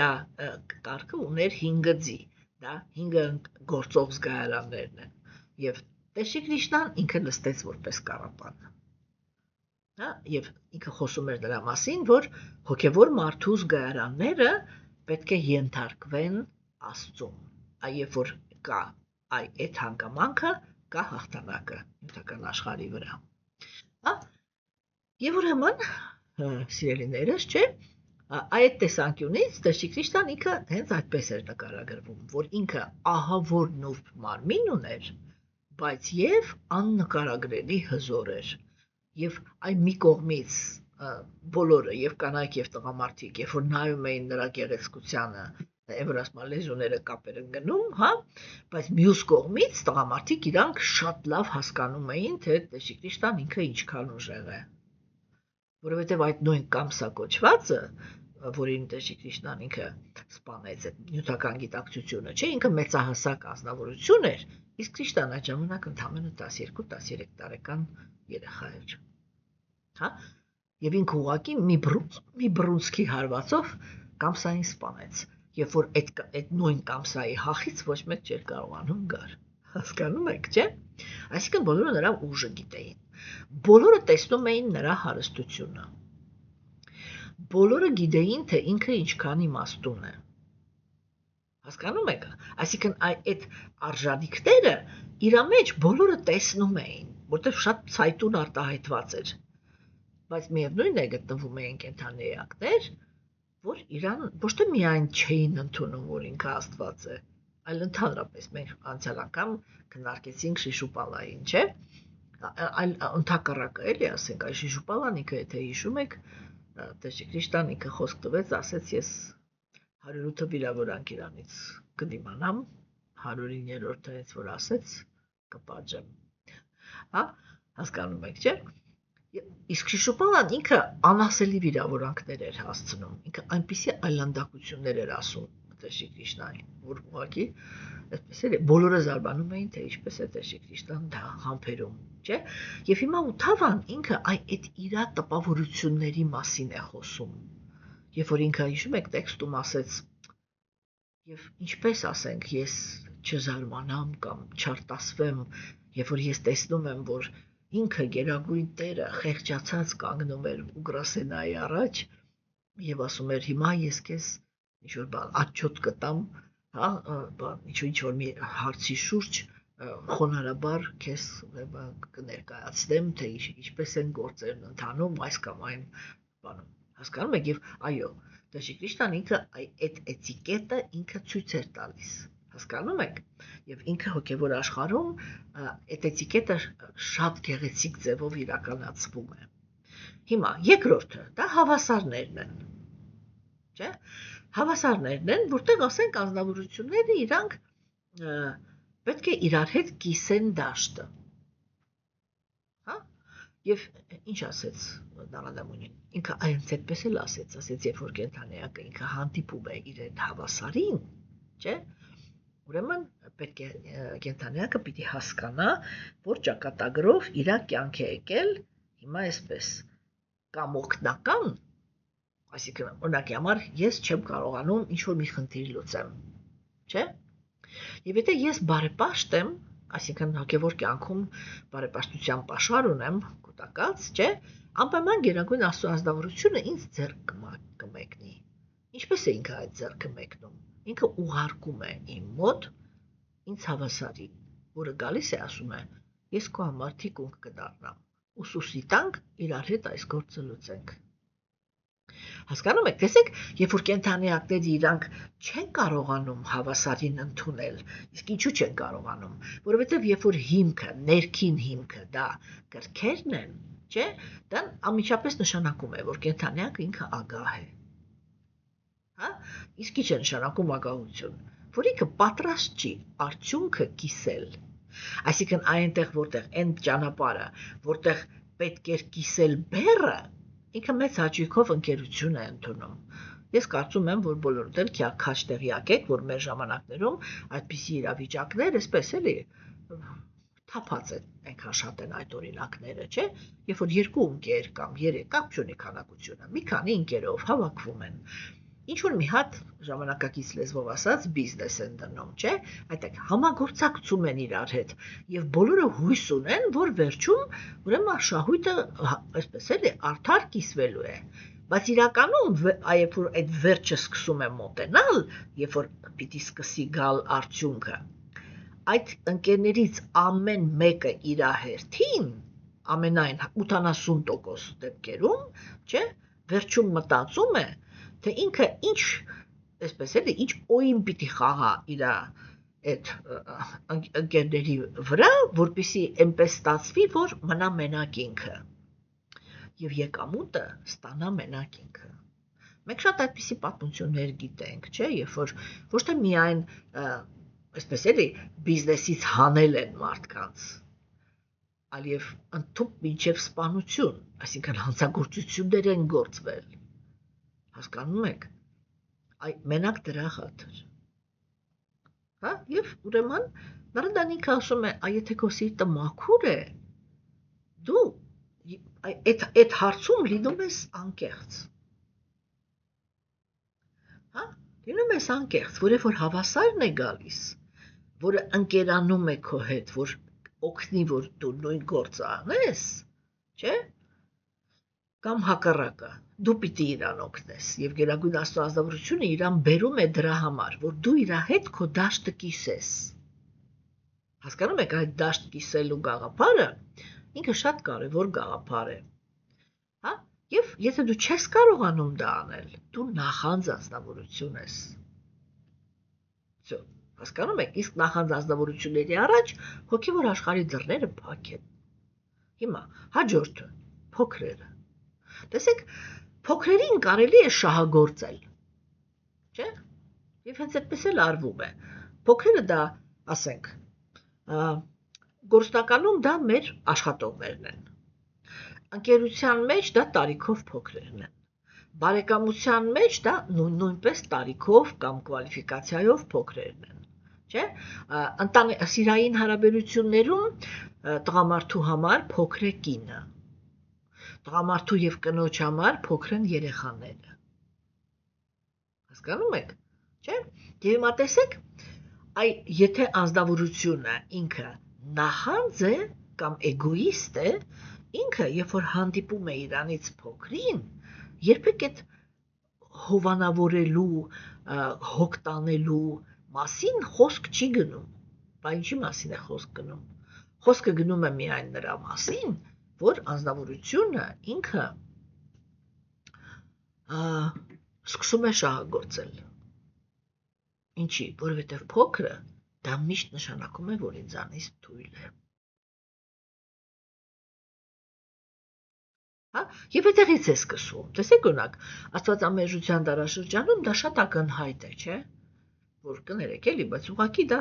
կարգը ուներ 5 ձի, դա 5 գործող զգայարաններն են։ Եվ Տեսի Կրիշնան ինքը նստեց որպես կառապան։ Հա, եւ ինքը խոսում էր դրա մասին, որ հոգեվոր մարդու զգայարանները պետք է ենթարկվեն Աստծուն, երբ որ կա այդ հանգամանքը, կա հաղթանակը նյութական աշխարհի վրա։ Հա, եւ ուրեմն, սիրելիներս, չէ, այդ տեսանկյունից Տեսի Կրիշնան ինքը հենց այդպես էր նկարագրվում, որ ինքը ահավոր նուրբ մարմին ուներ, բայց եւ աննկարագրելի հզոր էր։ Եվ այն մի կողմից բոլորը եւ կանայք եւ տղամարդիկ, երբ որ նայում էին նրա գեղեցկությանը, Էվրասմա լեզուները կապեր են գնում, հա, բայց մյուս կողմից տղամարդիկ իրանք շատ լավ հասկանում էին, թե Տեսի Կրիշնան ինքը ինչքան ուժեղ է։ Որովհետև այդ նույն կամսակոչվածը, որին Տեսի Կրիշնան ինքը սպանեց այդ նյութական գիտակցությունը, չէ, ինքը մեծահասակ ազնվորություն էր, իսկ Կրիշնան այդ ժամանակ ընդամենը 12-13 տարեկան երեխա էր։ Հա, եւ ինքը ուղղակի մի բռունցքի հարվածով կամսային սպանեց։ Երբ որ այդ նույն կամսայի հախից ոչ մեկ չէր կարողանում գար։ Հասկանում եք, չէ՞։ Այսինքն բոլորը նրա ուժը գիտեին։ Բոլորը տեսնում էին նրա հարստությունը։ Բոլորը գիտեին, թե ինքը ինչքան իմաստուն է։ Հասկանում եք։ Այսինքն այդ արժանինքները իր մեջ բոլորը տեսնում էին, որտեղ շատ ցայտուն արտահայտված էր։ Բայց միևնույնն է գտնվում էին կենդանի էակներ, որ իրան ոչ թե միայն չէին ընդունում, որ ինքը Աստված է, այլ ընդհանրապես մենք անցյալ անգամ քննարկեցինք Շիշուպալային, չէ՞։ Այլ ընդհակառակը էլի ասենք, այ Շիշուպալան ինքը եթե հիշում եք, Տեսի Կրիշնան ինքը խոսք տվեց, ասեց ես 108 վիրավորանք իրանից կդիմանամ, 109-րդը հենց որ ասեց, կպատժեմ։ Հա, հասկանում եք, չէ՞։ Իսկ Շիշուպալան ինքը անասելի վիրավորանքներ էր հասցնում, ինքը այնպիսի այլանդակություններ էր ասում Տեսի Կրիշնային, որ ուղղակի այդպես էլ բոլորը զարմանում էին, թե ինչպես է Տեսի Կրիշնան դա համբերում, չէ՞։ Եվ հիմա Ութավան ինքը այդ իր տպավորությունների մասին է խոսում։ Երբ որ ինքը հիշում եք տեքստում ասեց, եւ ինչպես ասենք, ես չզարմանամ կամ չարտասվեմ, երբ որ ես տեսնում եմ, որ ինքը գերագույն տերը խեղճացած կանգնում էր Ուգրասենայի առաջ, եւ ասում էր հիմա ես քեզ ինչ-որ բան աչոտ կտամ, հա, ինչ-որ մի հարցի շուրջ խոնարհաբար քեզ կներկայացնեմ, թե ինչպես են գործերն ընթանում այս կամ այն բանում։ Հասկանում եք, եւ այո, Տեր Քրիստոսն ինքը այդ էտիկետը ինքը ցույց էր տալիս։ Հասկանում եք, եւ ինքը հոգեվոր աշխարհում այդ էտիկետը շատ գեղեցիկ ձևով իրականացվում է։ Հիմա երկրորդը դա հավասարներն են, չէ՞։ Հավասարներն են, որտեղ ասենք անձնավորությունները իրանք պետք է իրար հետ կիսեն դաշտը։ Հա? Եվ ինչ ասեց Դանադամունին։ Ինքը այնց այդպես էլ ասեց, երբ որ կենթանիակը ինքը հանդիպում է իրեն հավասարին, չէ՞։ Ուրեմն պետք է կենթանիակը պիտի հասկանա, որ ճակատագրով իր կյանք է եկել հիմա այսպես կամ օգնական, այսինքն օրինակի համար ես չեմ կարողանում ինչ-որ մի խնդիր լուծեմ, չէ՞։ Եվ եթե ես բարեպաշտ եմ, այսինքն հոգևոր կյանքում բարեպաշտության պաշար ունեմ, կուտակած, չէ՞, անպայման գերագույն Աստծո ազնվորությունը ինձ ձեռք կմեկնի։ Ինչպես է ինքը այդ ձեռքը մեկնում։ Ինքը ուղարկում է իմ մոտ ինձ հավասարին, որը գալիս է ասում է. ես քո համար թիկունք կդառնամ, ուսուսի տանք իրար հետ այս գործը լուծենք։ Հասկանում եք, տեսեք, երբ որ կենթանիակները իրանք չեն կարողանում հավասարին ընդունել, իսկ ինչու չեն կարողանում, որովհետև երբ որ հիմքը, ներքին հիմքը դա կրքերն են, չէ, դա անմիջապես նշանակում է, որ կենթանիակը ինքը ագահ է։ Հա, իսկ ինչ է նշանակում ագահություն, որ ինքը պատրաստ չի արդյունքը կիսել։ Այսինքն այնտեղ, որտեղ այն ճանապարհը, որտեղ պետք է կիսել բեռը, ինքը մեծ հաճույքով ընկերություն է ընդունում։ Ես կարծում եմ, որ բոլորդ էլ քաչ տեղյակ եք, որ մեր ժամանակներում այդպիսի իրավիճակներ, այսպես էլի, թափած են, այնքան շատ են այդ օրինակները, չէ՞, երբ որ երկու ընկեր կամ երեք կապ չունի քանակությունը, մի քանի ընկերով հավաքվում են, ինչ-որ մի հատ ժամանակակից լեզվով ասած բիզնես են դնում, չէ՞, այդտեղ համագործակցում են իրար հետ եւ բոլորը հույս ունեն, որ վերջում ուրեմն շահույթը այսպես էլի արդար կիսվելու է։ Բայց իրականում երբ որ այդ վերջը սկսում է մոտենալ, երբ որ պիտի սկսի գալ արդյունքը, այդ ընկերներից ամեն մեկը իր հերթին, ամենայն 80% դեպքերում, չէ, վերջում մտածում է, թե ինքը ինչ, այսպես էլի, ինչ օին պիտի խաղա իր այդ ընկերների վրա, որպեսզի այնպես ստացվի, որ մնա մենակ ինքը եւ եկամուտը ստանա մենակ ինքը։ Մենք շատ այդպիսի պատմություններ գիտենք, չէ, երբ որ ոչ թե միայն այսպես էլի բիզնեսից հանել են մարդկանց, այլ եւ ընդཐུպ մինչեւ սպանություն, այսինքն հանցագործություններ են գործվել։ Հասկանում եք, մենակ դրա խաթր։ Հա, եւ ուրեմն Նարդանիկը ասում է, եթե քո սիրտը մաքուր է, դու այդ հարցում լինում ես անկեղծ։ Հա, լինում ես անկեղծ, որը որ հավասարն է գալիս, որը ընկերանում է քո հետ, որ օգնի, որ դու նույն գործը անես, չէ՞։ Կամ հակառակը, դու պիտի իրան օգնես եւ գերագույն Աստծո ազնվորությունը իրան բերում է դրա համար, որ դու իր հետ քո դաշտը կիսես։ Հասկանում եք, այդ դաշտ կիսելու գաղափարը ինքը շատ կարևոր գաղափար է։ Հա, եւ եթե դու չես կարողանում դա անել, դու նախանձ ազնվորություն ես։ Всё, հասկանում եք, իսկ նախանձ ազնվորությունների առաջ հոգեվոր աշխարհի դռները փակ են։ Հիմա հաջորդը փոքրերը։ Տեսեք, փոքրերին կարելի է շահագործել, չէ՞։ Եվ հենց այդպես էլ արվում է։ Փոքրերը դա, ասենք, գործնականում դա մեր աշխատողներն են։ Ընկերության մեջ դա տարիքով փոքրերն են։ Բարեկամության մեջ դա նույնպես տարիքով կամ կվալիֆիկացիայով փոքրերն են, չէ՞։ Սիրային հարաբերություններում տղամարդու համար փոքր է կինը։ Տղամարդու եւ կնոջ համար փոքր են երեխաները։ Հասկանում եք, չէ՞։ Եվ հիմա տեսեք, եթե անձնավորությունը ինքը նախանձ է կամ էգոիստ է, ինքը երբ որ հանդիպում է իրանից փոքրին, երբեք այդ հովանավորելու, հոգ տանելու մասին խոսք չի գնում։ Բա ինչի մասին է խոսք գնում։ Խոսքը գնում է միայն նրա մասին, որ անձնավորությունը ինքը սկսում է շահագործել։ Ինչի, որովհետև փոքրը դա միշտ նշանակում է, որ ինձանից թույլ է։ Հա, եւ այդտեղից է սկսում։ Տեսեք օրինակ, Աստվածամերժության դարաշրջանում դա շատ ակնհայտ է, չէ՞։ Որ կներեք էլի, բայց ուղղակի դա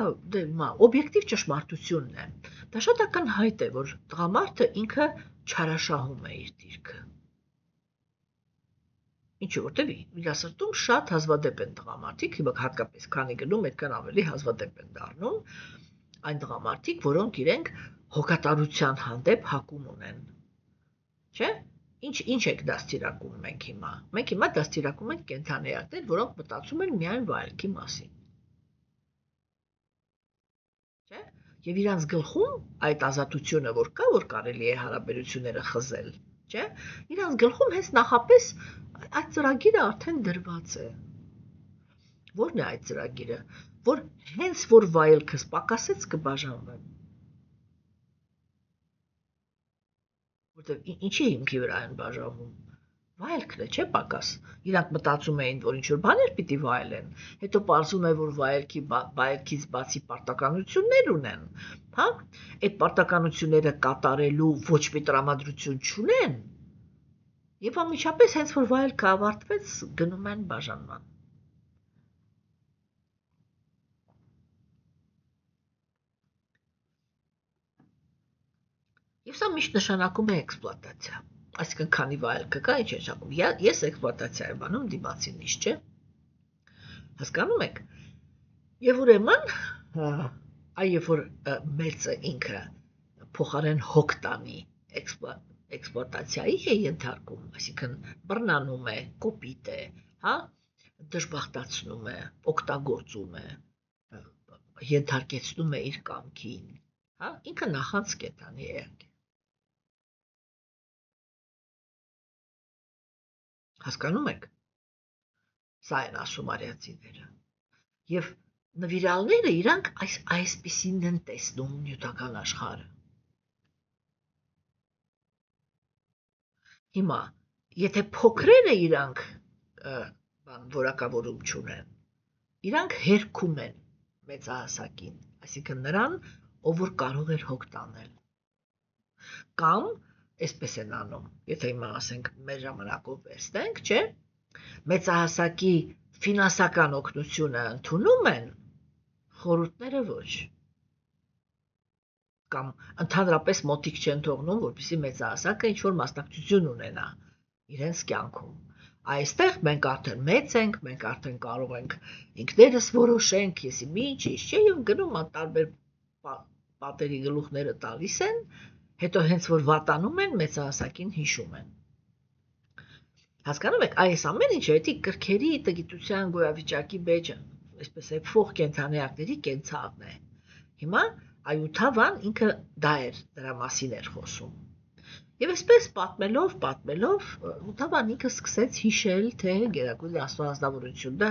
օբյեկտիվ ճշմարտությունն է։ Դա շատ ակնհայտ է, որ տղամարդը ինքը չարաշահում է իր դիրքը։ Ինչու, որտեւ իր սրտում շատ հազվադեպ են տղամարդիկ, հիմա հատկապես քանի գնում այդքան ավելի հազվադեպ են դառնում այն տղամարդիկ, որոնք իրենք հոգատարության հանդեպ հակում ունեն։ Չէ՞։ Ինչ եք դաստիարակում մենք հիմա։ Մենք հիմա դաստիարակում ենք կենդանիներ, որոնք մտածում են միայն վայելքի մասին։ Չէ՞։ Եվ իրանց գլխում այդ ազատությունը, որ կա, որ կարելի է հարաբերությունները խզել, չէ՞։ Իրանց գլխում հենց նախապես այդ ծրագիրը արդեն դրված է։ Որն է այդ ծրագիրը, որ հենց որ վայելքս պակասեց կբաժանվեմ։ Որտեւ ինչի հիմքի վրա են բաժանվում։ Վայելքն է, չէ՞ պակաս։ Իրանք մտածում էին, որ ինչ-որ բաներ պիտի վայելեն, հետո պարզվում է, որ վայելքից բացի պարտականություններ ունեն, հա։ Այդ պարտականությունները կատարելու ոչ մի տրամադրություն չունեն։ Եվ անմիջապես հենց որ վայելքը ավարտվեց, գնում են բաժանման։ Եվ սա միշտ նշանակում է էքսպլուատացիա։ Այսինքն քանի վայելքը կա, ինչ է նշանակում։ Ես էքսպլուատացիա եմ անում դիմացինից, չէ՞։ Հասկանում եք։ Եվ ուրեմն, երբ որ մեծը ինքը փոխարեն հոգ տանի էքսպլուատացիայի է ենթարկում, այսինքն բռնանում է, կոպիտ է, հա, դժբախտացնում է, օգտագործում է, ենթարկեցնում է իր կամքին, հա, ինքը նախանցք է տանի էակի։ Հասկանում եք։ Սա են ասում արիացիները։ Եվ նվիրալները իրանք այսպիսին են տեսնում նյութական աշխարհը։ Հիմա, եթե փոքրերը իրանք որակավորում չունեն, իրանք հերքում են մեծահասակին, այսինքն նրան, ով որ կարող էր հոգ տանել։ Կամ այսպես են անում, եթե հիմա ասենք մեր ժամանակով վերցնենք, չէ՞, մեծահասակի ֆինանսական օգնությունը ընդունում են, խորհուրդները ոչ։ Կամ ընդհանրապես մոտիկ չեն թողնում, որպեսզի մեծահասակը ինչ-որ մասնակցություն ունենա իրենց կյանքում։ Այստեղ մենք արդեն մեծ ենք, մենք արդեն կարող ենք ինքներս որոշենք, եսի մի ինչ չէ, եւ գնում տարբեր պատերի գլուխները տալիս են, հետո հենց որ վատանում են, մեծահասակին հիշում են։ Հասկանում եք, այս ամեն ինչը էդի կրքերի տգիտության գոյավիճակի մեջ, այսպես է փող կենթանիակների կենցաղն է։ Հիմա Այութավան ինքը դա էր, դրա մասին էր խոսում։ Եվ այսպես պատմելով, Ութավան ինքը սկսեց հիշել, թե Գերագույն Աստվածնավորությունը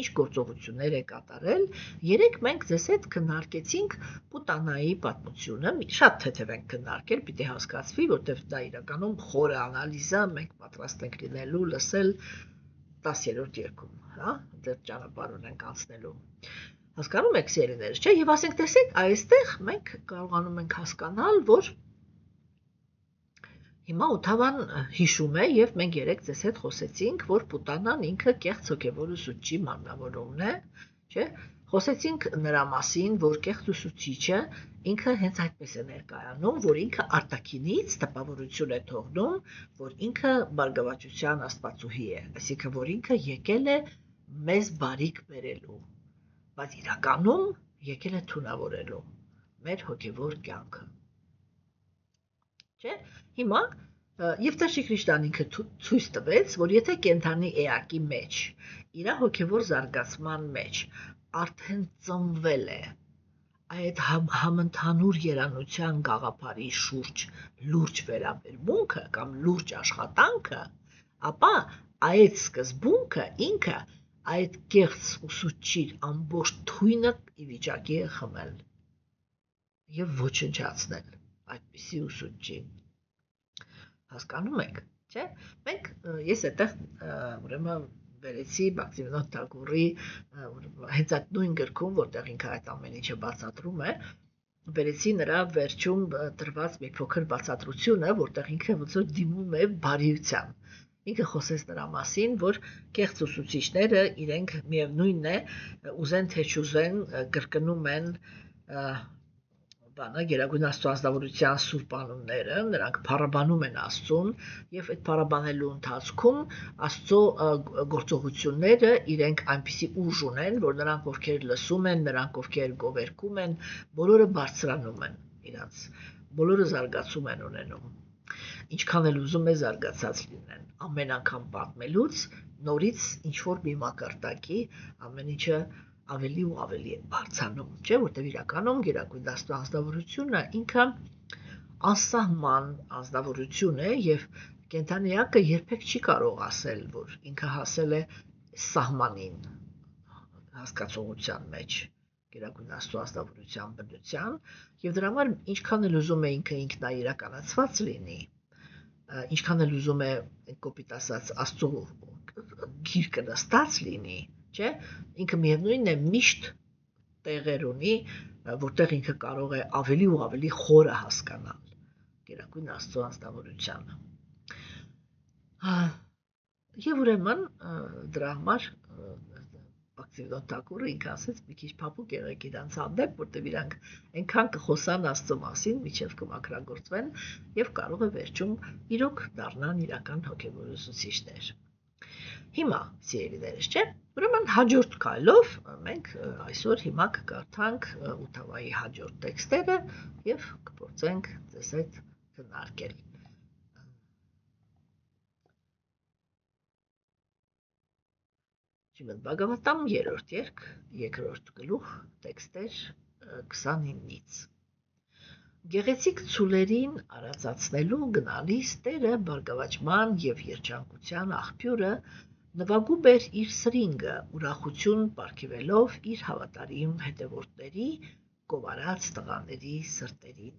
ինչ գործողություններ է կատարել։ Երեք մենք ձեզ հետ քննարկեցինք Պուտանայի պատմությունը, շատ թեթև ենք քննարկել, պիտի հասկացվի, որտեղ դա իրականում խորը անալիզ է, մենք պատրաստ ենք լինելու լսել 10-րդ երգում, հա, դեռ ճանապարհ ունենք անցնելու։ Հասկանում եք, սիրելիներ, չէ՞, եւ ասենք տեսեք, այստեղ մենք կարողանում ենք հասկանալ, որ հիմա Ութավան հիշում է եւ մենք երեք ձեզ հետ խոսեցինք, որ Պուտանան ինքը կեղծ հոգեվոր ուսուցչի մարմնավորումն է, չէ՞։ Խոսեցինք նրա մասին, որ կեղծ ուսուցիչը ինքը հենց այդպես է ներկայանում, որ ինքը արտաքինից տպավորություն է թողնում, որ ինքը բարգավաճության աստվածուհի է, այսինքն որ ինքը եկել է մեզ բարիք բերելու, բայց իրականում եկել է թունավորելու մեր հոգևոր կյանքը։ Չէ՞։ Հիմա եւ Տեր Շիկրիշտան ինքը ցույց տվեց, որ եթե կենթանի էակի մեջ, իր հոգևոր զարգացման մեջ արդեն ծնվել է այդ համընդհանուր երանության գաղափարի շուրջ լուրջ վերաբերմունքը կամ լուրջ աշխատանքը, ապա այդ սկզբունքը ինքը այդ կեղծ ուսուցչի ամբողջ թույնը ի վիճակի է խմել եւ ոչնչացնել այդպիսի ուսուցչի։ Հասկանում եք, չէ՞։ Ես այդտեղ ուրեմն վերեցի Մաքսիմիլիան Թագորի հենց այդ նույն գրքում, որտեղ ինքը այդ ամեն ինչը բացատրում է, վերեցի նրա վերջում տրված մի փոքր բացատրությունը, որտեղ ինքը ոնց որ դիմում է բարիության։ Ինքը խոսեց նրա մասին, որ կեղծ ուսուցիչները իրենք միևնույնն է ուզեն թե չուզեն կրկնում են Գերագույն Աստծո ազնվորության սուրբ անունները, նրանք փառաբանում են Աստծուն եւ այդ փառաբանելու ընթացքում Աստծո գործողությունները իրենք այնպիսի ուժ ունեն, որ նրանք ովքեր լսում են, նրանք ովքեր գովերգում են, բոլորը բարձրանում են իրանց, բոլորը զարգացում են ունենում։ Ինչքան էլ ուզում է զարգացած լինեն, ամեն անգամ պատմելուց նորից ինչ որ մի մակարդակի ամեն ինչը ավելի ու ավելի է բարձրանում, չէ՞, որտեղ իրականում Գերագույն Աստծո ազնվորությունը ինքը անսահման ազնվորություն է եւ կենդանիակը երբեք չի կարող ասել, որ ինքը հասել է սահմանին հասկացողության մեջ Գերագույն Աստծո ազնվորության բնության եւ դրա համար ինչքան էլ ուզում է ինքը ինքնաիրականացված լինի, ինչքան էլ ուզում է կոպիտ ասած Աստծո գիրկը նստած լինի, չէ, ինքը միևնույնն է միշտ տեղեր ունի, որտեղ ինքը կարող է ավելի ու ավելի խորը հասկանալ Գերագույն Աստծո ազնվորությունը։ Եվ ուրեմն դրա համար Մաքսիմիլիան Թագորը ինքը ասեց մի քիչ փափուկ եղեք իրանց հանդեպ, որտեղ իրանք այնքան կխոսան Աստծո մասին, միջև կմաքրագործվեն եւ կարող է վերջում իրոք դառնան իրական հոգեվոր ուսուցիչներ։ Հիմա սիրելիներս, չէ՞, ուրեմն հաջորդ քայլով մենք այսօր հիմա կկարդանք Ութավայի հաջորդ տեքստերը եւ կփորձենք ձեզ հետ քննարկել։ Շիմոն Բագավատամ 3-րդ երգ, 2-րդ գլուխ, տեքստեր 29-ից։ Գեղեցիկ ցուլերին արածացնելու գնալիս Տերը բարգավաճման եւ երջանկության աղբյուրը նվագում էր իր սրինգը, ուրախություն պարգևելով իր հավատարիմ հետևորդների, գովարած տղաների սրտերին։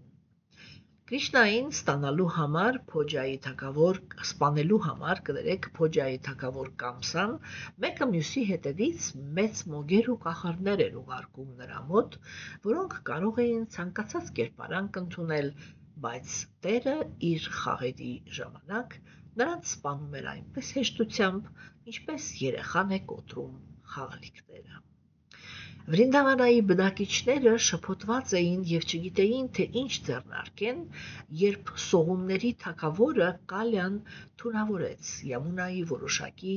Կրիշնային ստանալու համար Փոջայի թագավոր սպանելու համար կներեք Փոջայի թագավոր Կամսան մեկը մյուսի հետևից մեծ մոգեր ու կախարդներ էր ուղարկում նրա մոտ, որոնք կարող էին ցանկացած կերպարանք ընդունել, բայց Տերը իր խաղերի ժամանակ նրանց սպանում էր այնպես հեշտությամբ, ինչպես երեխան է կոտրում խաղալիքները։ Վրինդավանայի բնակիչները շփոթված էին եւ չգիտեին, թե ինչ ձեռնարկեն, երբ սողունների թագավորը Կալյան թունավորեց Յամունայի որոշակի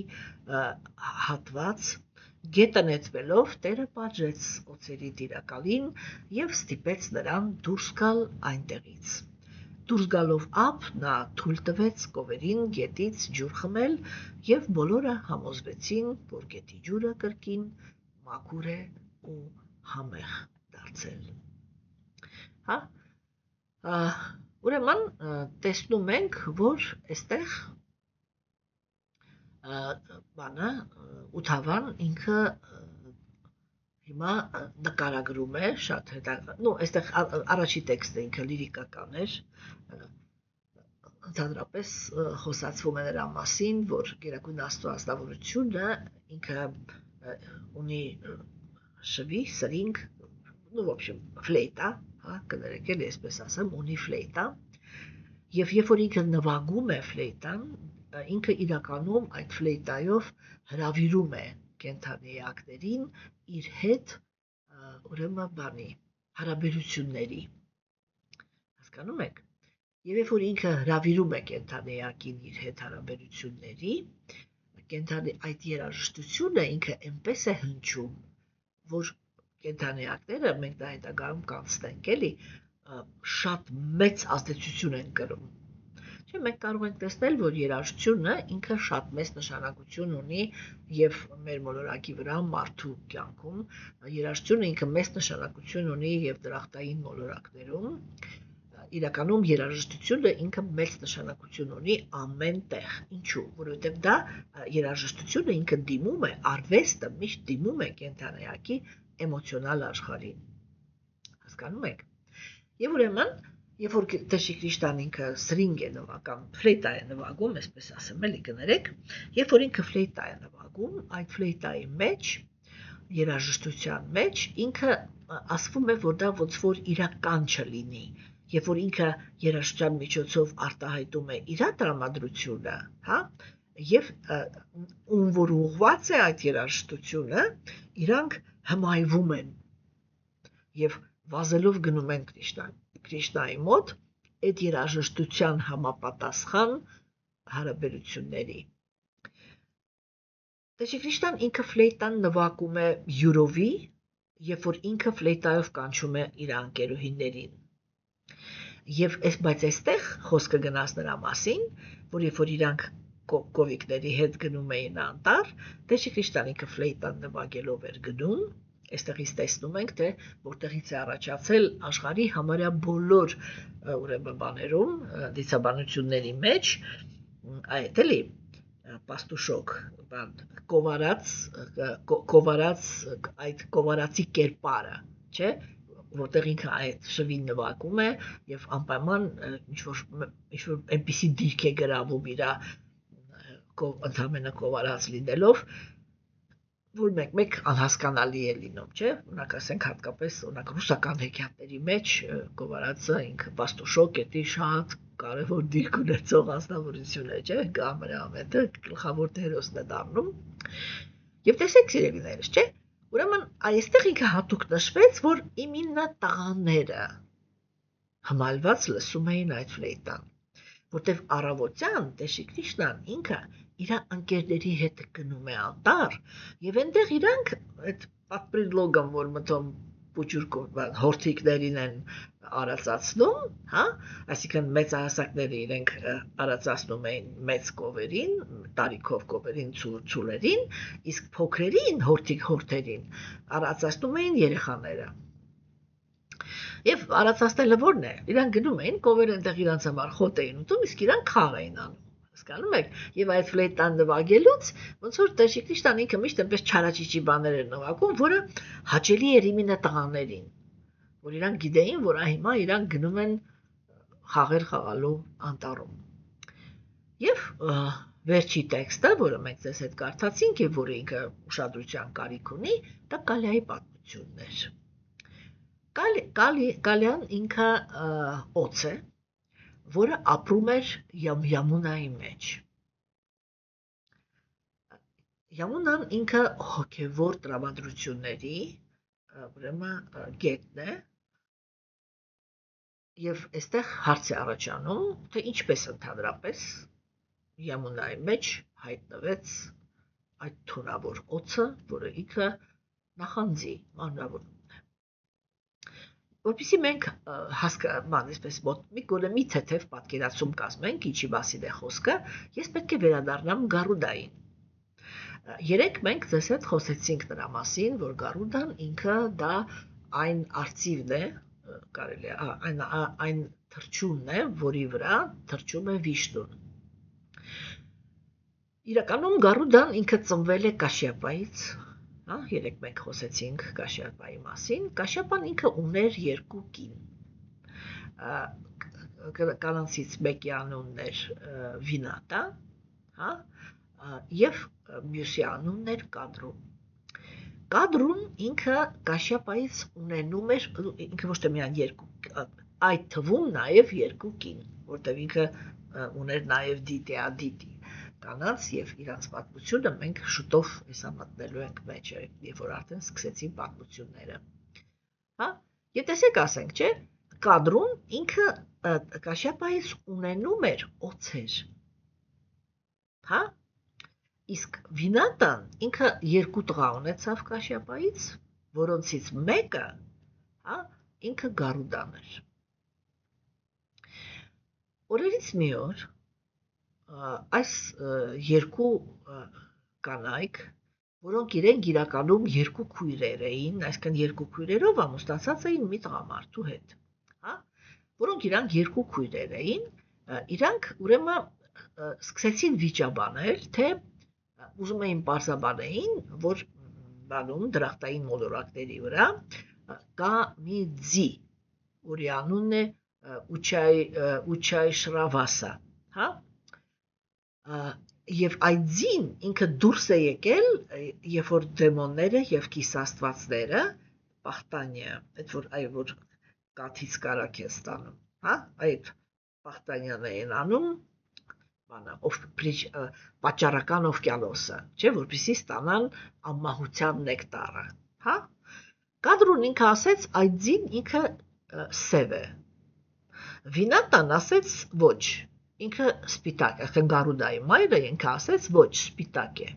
հատված, գետը նետվելով Տերը պատժեց օձերի տիրակալին եւ ստիպեց նրան դուրս գալ այնտեղից։ Դուրս գալով ափ նա թույլ տվեց կովերին գետից ջուր խմել եւ բոլորը համոզվեցին, որ գետի ջուրը կրկին մաքուր է ու համեղ դարձել։ Ուրեմն տեսնում ենք, որ այստեղ Ութավան ինքը հիմա նկարագրում է շատ հետաքրքիր, այստեղ առաջի տեքստը ինքը լիրիկական էր, ընդհանրապես խոսացվում է նրա մասին, որ Գերագույն Աստծո ազնվորությունը ինքը ունի շվի, սրինգ, в общем, ֆլեյտա, կներեք էլ այսպես ասեմ, ունի ֆլեյտա, եւ երբ որ ինքը նվագում է ֆլեյտան, ինքը իրականում այդ ֆլեյտայով հրավիրում է կենդանիակներին իր հետ ուրեմն հարաբերությունների։ Հասկանում եք։ Եվ երբ որ ինքը հրավիրում է կենդանիակին իր հետ հարաբերությունների, այդ երաժշտությունը ինքը այնպես է հնչում, որ կենդանիակները մենք դա հետագայում կանցնենք էլի շատ մեծ ազդեցություն են կրում։ Չէ, մենք կարող ենք տեսնել, որ երաժշտությունը ինքը շատ մեծ նշանակություն ունի եւ մեր մոլորակի վրա մարդու կյանքում, երաժշտությունը ինքը մեծ նշանակություն ունի եւ դրախտային մոլորակներում, իրականում երաժշտությունը ինքը մեծ նշանակություն ունի ամեն տեղ։ Ինչու՞, որովհետև դա երաժշտությունը ինքը դիմում է, արվեստը միշտ դիմում է կենթանայակի էմոցիոնալ աշխարհին։ Հասկանում եք։ Եվ ուրեմն, երբ որ Տեր Քրիշտան ինքը սրինգ է նվագում, ֆլեյտա է նվագում, այսպես ասեմ, էլի կներեք, երբ որ ինքը ֆլեյտա է նվագում, այդ ֆլեյտայի մեջ երաժշտության մեջ ինքը ասվում է, որ դա ոնց որ իրական չլինի, երբ որ ինքը երաժշտության միջոցով արտահայտում է իր տրամադրությունը, հա, եւ ում որ ուղղված է այդ երաժշտությունը, իրանք հմայվում են եւ վազելով գնում են Քրիշնայի մոտ այդ երաժշտության համապատասխան հարաբերությունների։ Տեր Քրիշտան ինքը ֆլեյտան նվագում է յուրովի, երբ որ ինքը ֆլեյտայով կանչում է իր անկերուհիներին։ Եվ բայց այստեղ խոսքը գնաց նրա մասին, որ երբ որ իրանք կովիկների հետ գնում էին անտառ, Տեր Քրիշտան ինքը ֆլեյտան նվագելով էր գնում, այստեղից տեսնում ենք, թե որտեղից է առաջացել աշխարհի համարյա բոլոր ուրեմն բաներում, դիցաբանությունների մեջ, այդ էլի պաստուշոկ, կովարած այդ կովարածի կերպարը, չէ, որտեղ ինքը այդ շվին նվագում է եւ անպայման ինչ-որ այնպիսի դիրք է գրավում իր ընդհանրապես կովարած լինելով, որ մեկ անհասկանալի է լինում, չէ, օրինակ ասենք հատկապես օրինակ ռուսական հեքիաթների մեջ կովարածը ինքը պաստուշոկ է շատ կարևոր դիրք ունեցող անձնավորություն է, չէ, ամենամետը գլխավոր հերոսն է դառնում։ Եվ տեսեք սիրելիներս, չէ, ուրեմն այստեղ ինքը հատուկ նշվեց, որ իմիննա տղաները հմալված լսում էին այդ ֆլեյտան, որտեվ առավոտյան Տեր Քրիշնան ինքը իր ընկերների հետ գնում է անտառ, եւ այնտեղ իրանք այդ պատպրիդլոգը, որ մտում պուճուրկով հորթիկներին են արածացնում, հա, այսինքն մեծահասակները իրենք արածացնում էին մեծ կովերին, տարիքով կովերին, ցուլերին, իսկ փոքրերին, հորթերին արածացնում էին երեխաները։ Եվ արածացնելը ո՞րն է։ Իրանք գնում էին կովեր այնտեղ իրանց համար խոտ էին ուտում, իսկ իրանք խաղ էին անում։ Հասկանում եք, եւ այդ ֆլեյտան նվագելուց ոնց որ Տեր Քրիշտան ինքը միշտ այնպես չարաճիճի բաներ էր նվագում, որը հաճելի էր իմինը տղաներին, որ իրանք գիտեին, որ հիմա իրանք գնում են խաղեր խաղալու անտառում։ Եվ վերջի տեքստը, որը մենք ձեզ հետ կարդացինք եւ որը ինքը ուշադրության կարիք ունի, դա Կալիայի պատմությունն էր։ Կալիան ինքը օձ է, որը ապրում էր Յամունայի մեջ։ Յամունան ինքը հոգևոր տրամադրությունների ուրեմն գետն է, եւ այստեղ հարց է առաջանում, թե ինչպես ընդհանրապես Յամունայի մեջ հայտնվեց այդ թունավոր օձը, որը ինքը նախանձի մանրավունումն է։ Որպեսզի մենք հասկանանք, այսպես մի թեթև պատկերացում կազմենք, ինչի մասին է խոսքը, ես պետք է վերադառնամ Գարուդային։ Երեք մենք ձեզ հետ խոսեցինք նրա մասին, որ Գարուդան ինքը դա այն արծիվն է, կարելի է, այն թռչունն է, որի վրա թռչում է Վիշնուն։ Իրականում Գարուդան ինքը ծնվել է Կաշյապայից, հա, երեք մենք խոսեցինք Կաշյապայի մասին, Կաշյապան ինքը ուներ երկու կին, կանանցից մեկի անունն էր Վինատա, հա, եւ մյուսի անունն էր Կադրուն։ Կադրուն ինքը Կաշյապայից ունենում էր, ինքը ոչ թե միայն երկու, այդ թվում նաև երկու կին, որտեղ ինքը ուներ նաև դիտի կանանց եւ իրանց պատմությունը մենք շուտով հեսա մտնելու ենք մեջ, երբ որ արդեն սկսեցին պատմությունները։ Հա, եւ տեսեք ասենք, չէ, Կադրուն ինքը Կաշյապայից ունենում էր օձեր։ Հա, իսկ Վինատան ինքը երկու տղա ունեցավ Կաշյապայից, որոնցից մեկը, հա, ինքը Գարուդան էր։ Օրերից մի օր այս երկու կանայք, որոնք իրենք իրականում երկու քույրեր էին, այսինքն երկու քույրերով ամուսնացած էին մի տղամարդու հետ, հա, որոնք իրանք երկու քույրեր էին, իրանք ուրեմն սկսեցին վիճաբանել, թե ուզում էին պարզաբանեին, որ բանում դրախտային մոլորակների վրա կա մի ձի, որի անունն է Ուչայ Շրավասա, հա? Եվ այդ ձին ինքը դուրս է եկել, երբ որ դեմոնները եւ կիսաստվածները պախտանյա, այդ որ կաթից կարակ է ստանում, հա? Այդ պախտանյան էին անում, պատճառական օվկիանոսը, չէ, որպեսզի ստանան անմահության նեկտարը, հա? Կադրուն ինքը ասեց, այդ ձին ինքը սև է, Վինատան ասեց ոչ, ինքը սպիտակ է, Խնգարուդայի մայրը ինքը ասեց ոչ, սպիտակ է,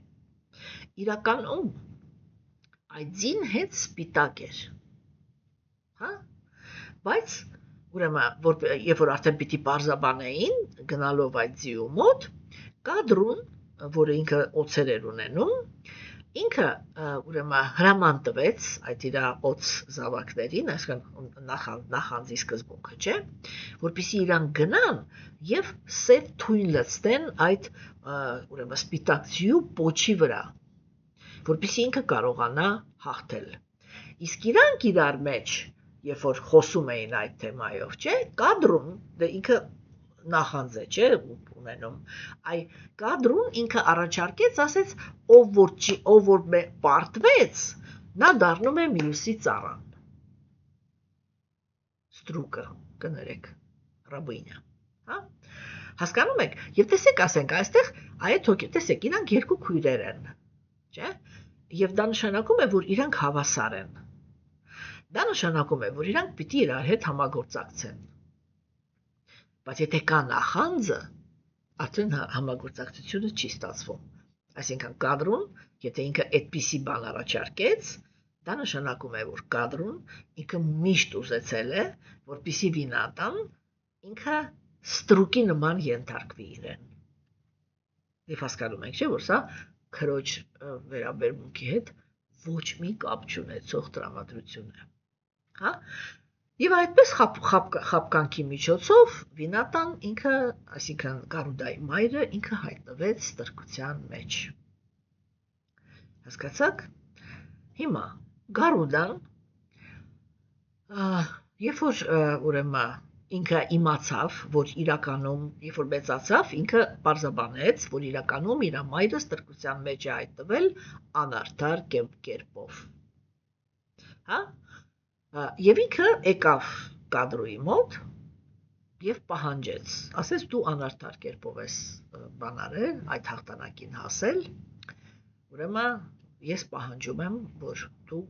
իրականում այդ ձին հետ սպիտակ էր, հա? Բայց ուրեմն, երբ որ արդեն պիտի պարզաբանեին, գնալով այդ ձիու մոտ, կադրուն, որը ինքը օծեր էր ունենում, ինքը ուրեմն հրաման տվեց այդ իր օծ զավակներին, այսինքն նախանձի սկզբունքը, չէ, որպեսզի իրանք գնան եւ սև թույն լցնեն այդ ուրեմն սպիտակ ձիու պոչի վրա, որպեսզի ինքը կարողանա հաղթել։ Իսկ իրանք իրար մեջ, երբ որ խոսում էին այդ թեմայով, չէ, կադրուն, դե ինքը նախանձ է, չէ, ունենում, այ կադրուն ինքը առաջարկեց, ասեց, ով որ պարտվեց, նա դառնում է մյուսի ծառան, ստրուկը, կներեք, ռաբինյա, հա, հասկանում եք, և տեսեք, ասենք, այստեղ, այդ հոգի, տեսեք, իրանք երկու քույրեր են, չէ, և դա նշանակում է, որ իրանք հավասար են, դա նշանակում է, որ իրանք պիտի իրար հետ համագործակցեն, բայց եթե կա նախանձը, արդեն համագործակցությունը չի ստացվում, այսինքն կադրուն, եթե ինքը այդպիսի բան առաջարկեց, դա նշանակում է, որ կադրուն ինքը միշտ ուզեցել է, որպեսզի Վինատան ինքը ստրուկի նման ենթարկվի իրեն, և հասկանում եք, չէ, որ սա քրոջ վերաբերմունքի հետ ոչ մի կապ չունեցող տրամադրություն է, հա, և այդպես խապկանքի միջոցով Վինատան ինքը, այսինքն Գարուդայի մայրը ինքը հայտնվեց ստրկության մեջ, հասկացաք, հիմա Գարուդան, երբ որ ուրեմն ինքը իմացավ, որ իրականում, երբ որ մեծացավ, ինքը պարզաբանեց, որ իրականում իր մայրը ստրկության մեջ է հայտնվել անարդար կերպով, հա, և ինքը եկավ կադրուի մոտ և պահանջեց, ասեց դու անարդար կերպով ես բան արել, այդ հաղթանակին հասել, ուրեմն ես պահանջում եմ, որ դու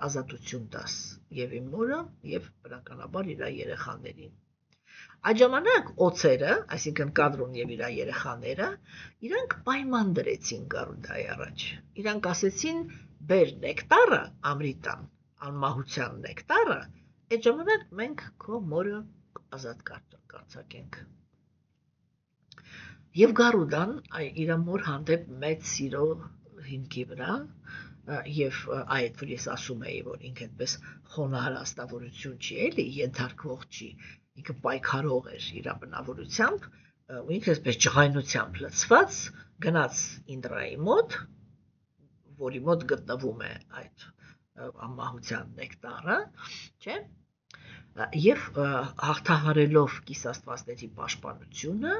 ազատություն տաս և իմ մորը և բնականաբար իր երեխաներին, այդ ժամանակ օծերը, այսինքն կադրուն և իր երեխաները, իրանք պայման դրեցին Գարուդայի առաջ, իրանք ասեցին բեր նեկտարը ամրիտան, անմահության նեկտարը, այդ ժամանակ մենք քո մորը ազատ կարձակենք։ Եվ Գարուդան իր մոր հանդեպ մեծ սիրո հիմքի վրա, և այդ, որ ես ասում էի, որ ինքը այդպես խոնարհ աստավորություն չի էլի, ենթարկվող չի, ինքը պայքարող էր իր բնավորությամբ, ու ինքը այսպես ջղայնությամբ լցված գնաց Ինդրայի մոտ, որի մոտ գտնվում է այդ անմահության նեկտարը, չէ, և հաղթահարելով կիսաստվածների պաշտպանությունը,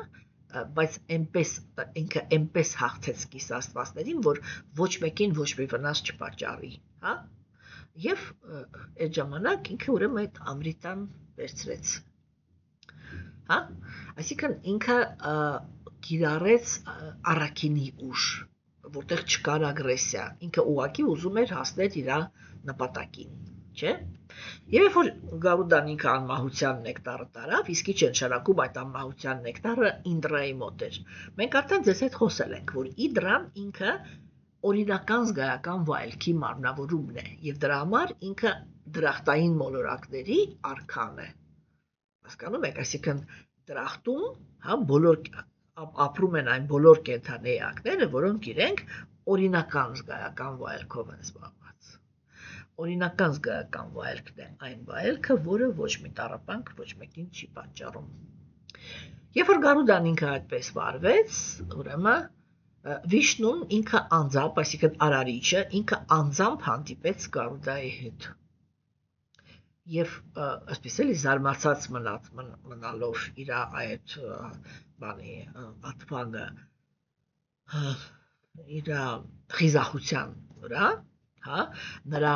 բայց ինքը այնպես հաղթեց կիսաստվածներին, որ ոչ մեկին ոչ մի վնաս չպատճառի, հա, և այդ ժամանակ ինքը ուրեմն այդ ամրիտան վերցրեց, հա, այսինքն ինքը կիրառեց առաքինի ուժ, որտեղ չկար ագրեսիա, ինքը ուղղակի ուզում էր հասնել իր նպատակին, չէ, և երբ որ Գարուդան ինքը անմահության նեկտարը տարավ, իսկի չէ նշանակում այդ անմահության նեկտարը Ինդրայի մոտ էր, մենք արդեն ձեզ հետ խոսել ենք, որ Իդրան ինքը օրինական զգայական վայելքի մարմնավորումն է, և դրա համար ինքը դրախտային մոլորակների արքան է, հասկանում եք, այսինքն դրախտում, հա, ապրում են այն բոլոր կենդանի էակները, որոնք իրենք օրինական զգայական վայելքով են զբաղված, օրինական զգայական վայելքն է այն վայելքը, որը ոչ մի տառապանք ոչ մեկին չի պատճառում։ Երբ որ Գարուդան ինքը այդպես վարվեց, ուրեմն Վիշնուն ինքը անձամբ, այսինքն Արարիչը, ինքը անձամբ հանդիպեց Գարուդայի հետ։ Եվ այսպես էլի զարմացած մնալով իր այդ բանի ատվանը իր խիզախության վրա, հա, նրա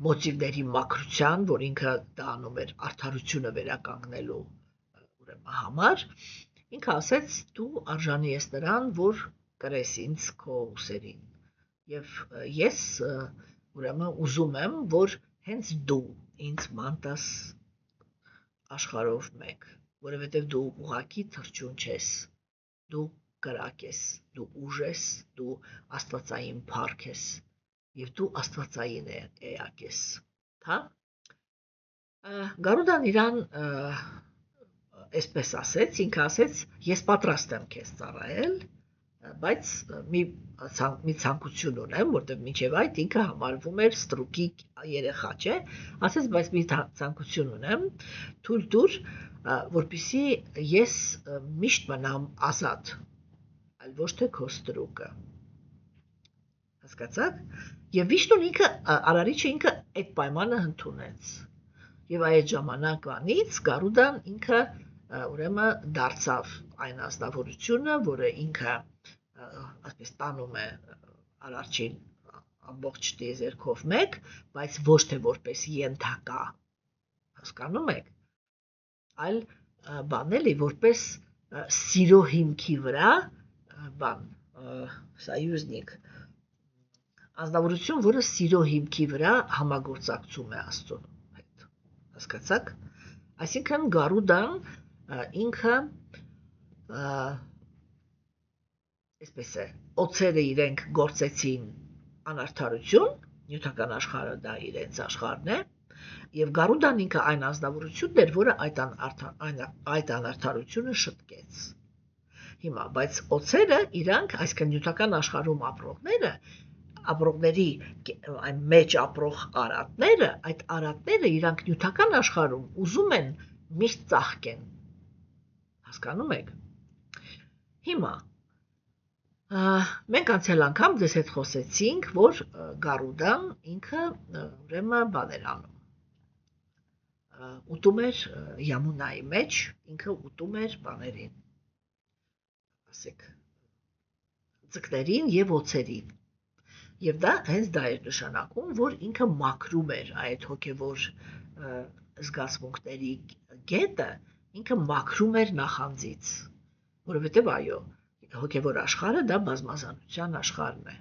մոտիվների մաքրության, որ ինքը դա անում էր արդարությունը վերականգնելու ուրեմն համար, ինքը ասեց դու արժանի ես նրան, որ կրես ինձ քո ուսերին։ Եվ ես ուրեմն ուզում եմ, որ հենց դու ինձ մանտաս աշխարհով մեկ, որովհետև դու ուղակի թրջուն չես, դու կրակ ես, դու ուժ ես, դու աստվածային փառք ես, եւ դու աստվածային էակ ես, հա։ Գարուդան իրան այսպես ասեց, ինքը ասեց, ես պատրաստ եմ քեզ ծառայել, բայց մի ցանկություն ունեմ, որտեղ մինչև այդ ինքը համարվում էր ստրուկի երեխա, չէ, ասեց, բայց մի ցանկություն ունեմ, թույլ տուր, որպեսզի ես միշտ մնամ ազատ, այլ ոչ թե քո ստրուկը։ Հասկացաք։ Եվ Վիշնուն ինքը Արարիչը ինքը այդ պայմանը ընդունեց։ Եվ այդ ժամանակվանից Գարուդան ինքը ուրեմն դարձավ այն ազնվորությունը, որը ինքը այսպես տանում է Արարչին ամբողջ տիեզերքով մեկ, բայց ոչ թե որպես ենթակա, հասկանում եք, այլ բանել է որպես սիրո հիմքի վրա բան, սայյուզնիկ, ազնվորություն, որը սիրո հիմքի վրա համագործակցում է Աստծո հետ, հասկացաք, այսինքն Գարուդան ինքը այսպես է, օծերը իրենք գործեցին անարդարություն, նյութական աշխարհը դա իրենց աշխարհն է, եւ Գարուդան ինքը այն ազնվորությունն էր, որը այդ անարդարությունը շտկեց։ Հիմա, բայց օծերը իրանք, այսինքն նյութական աշխարհում ապրողների այն մեջ ապրող արատները, այդ արատները իրանք նյութական աշխարհում ուզում են միշտ ծաղկեն։ Հասկանում եք։ Հիմա մենք անցյալ անգամ ձեզ հետ խոսեցինք, որ Գարուդան ինքը ուրեմն բան էր անում։ Ուտում էր Յամունայի մեջ, ինքը ուտում էր բաներին, ասեք, ձկներին եւ օծերին։ Եվ դա հենց դա էր նշանակում, որ ինքը մաքրում էր այդ հոգևոր զգացմունքների գետը, ինքը մաքրում էր նախանձից, որովհետև այո, հոգևոր աշխարհը դա բազմազանության աշխարհն է,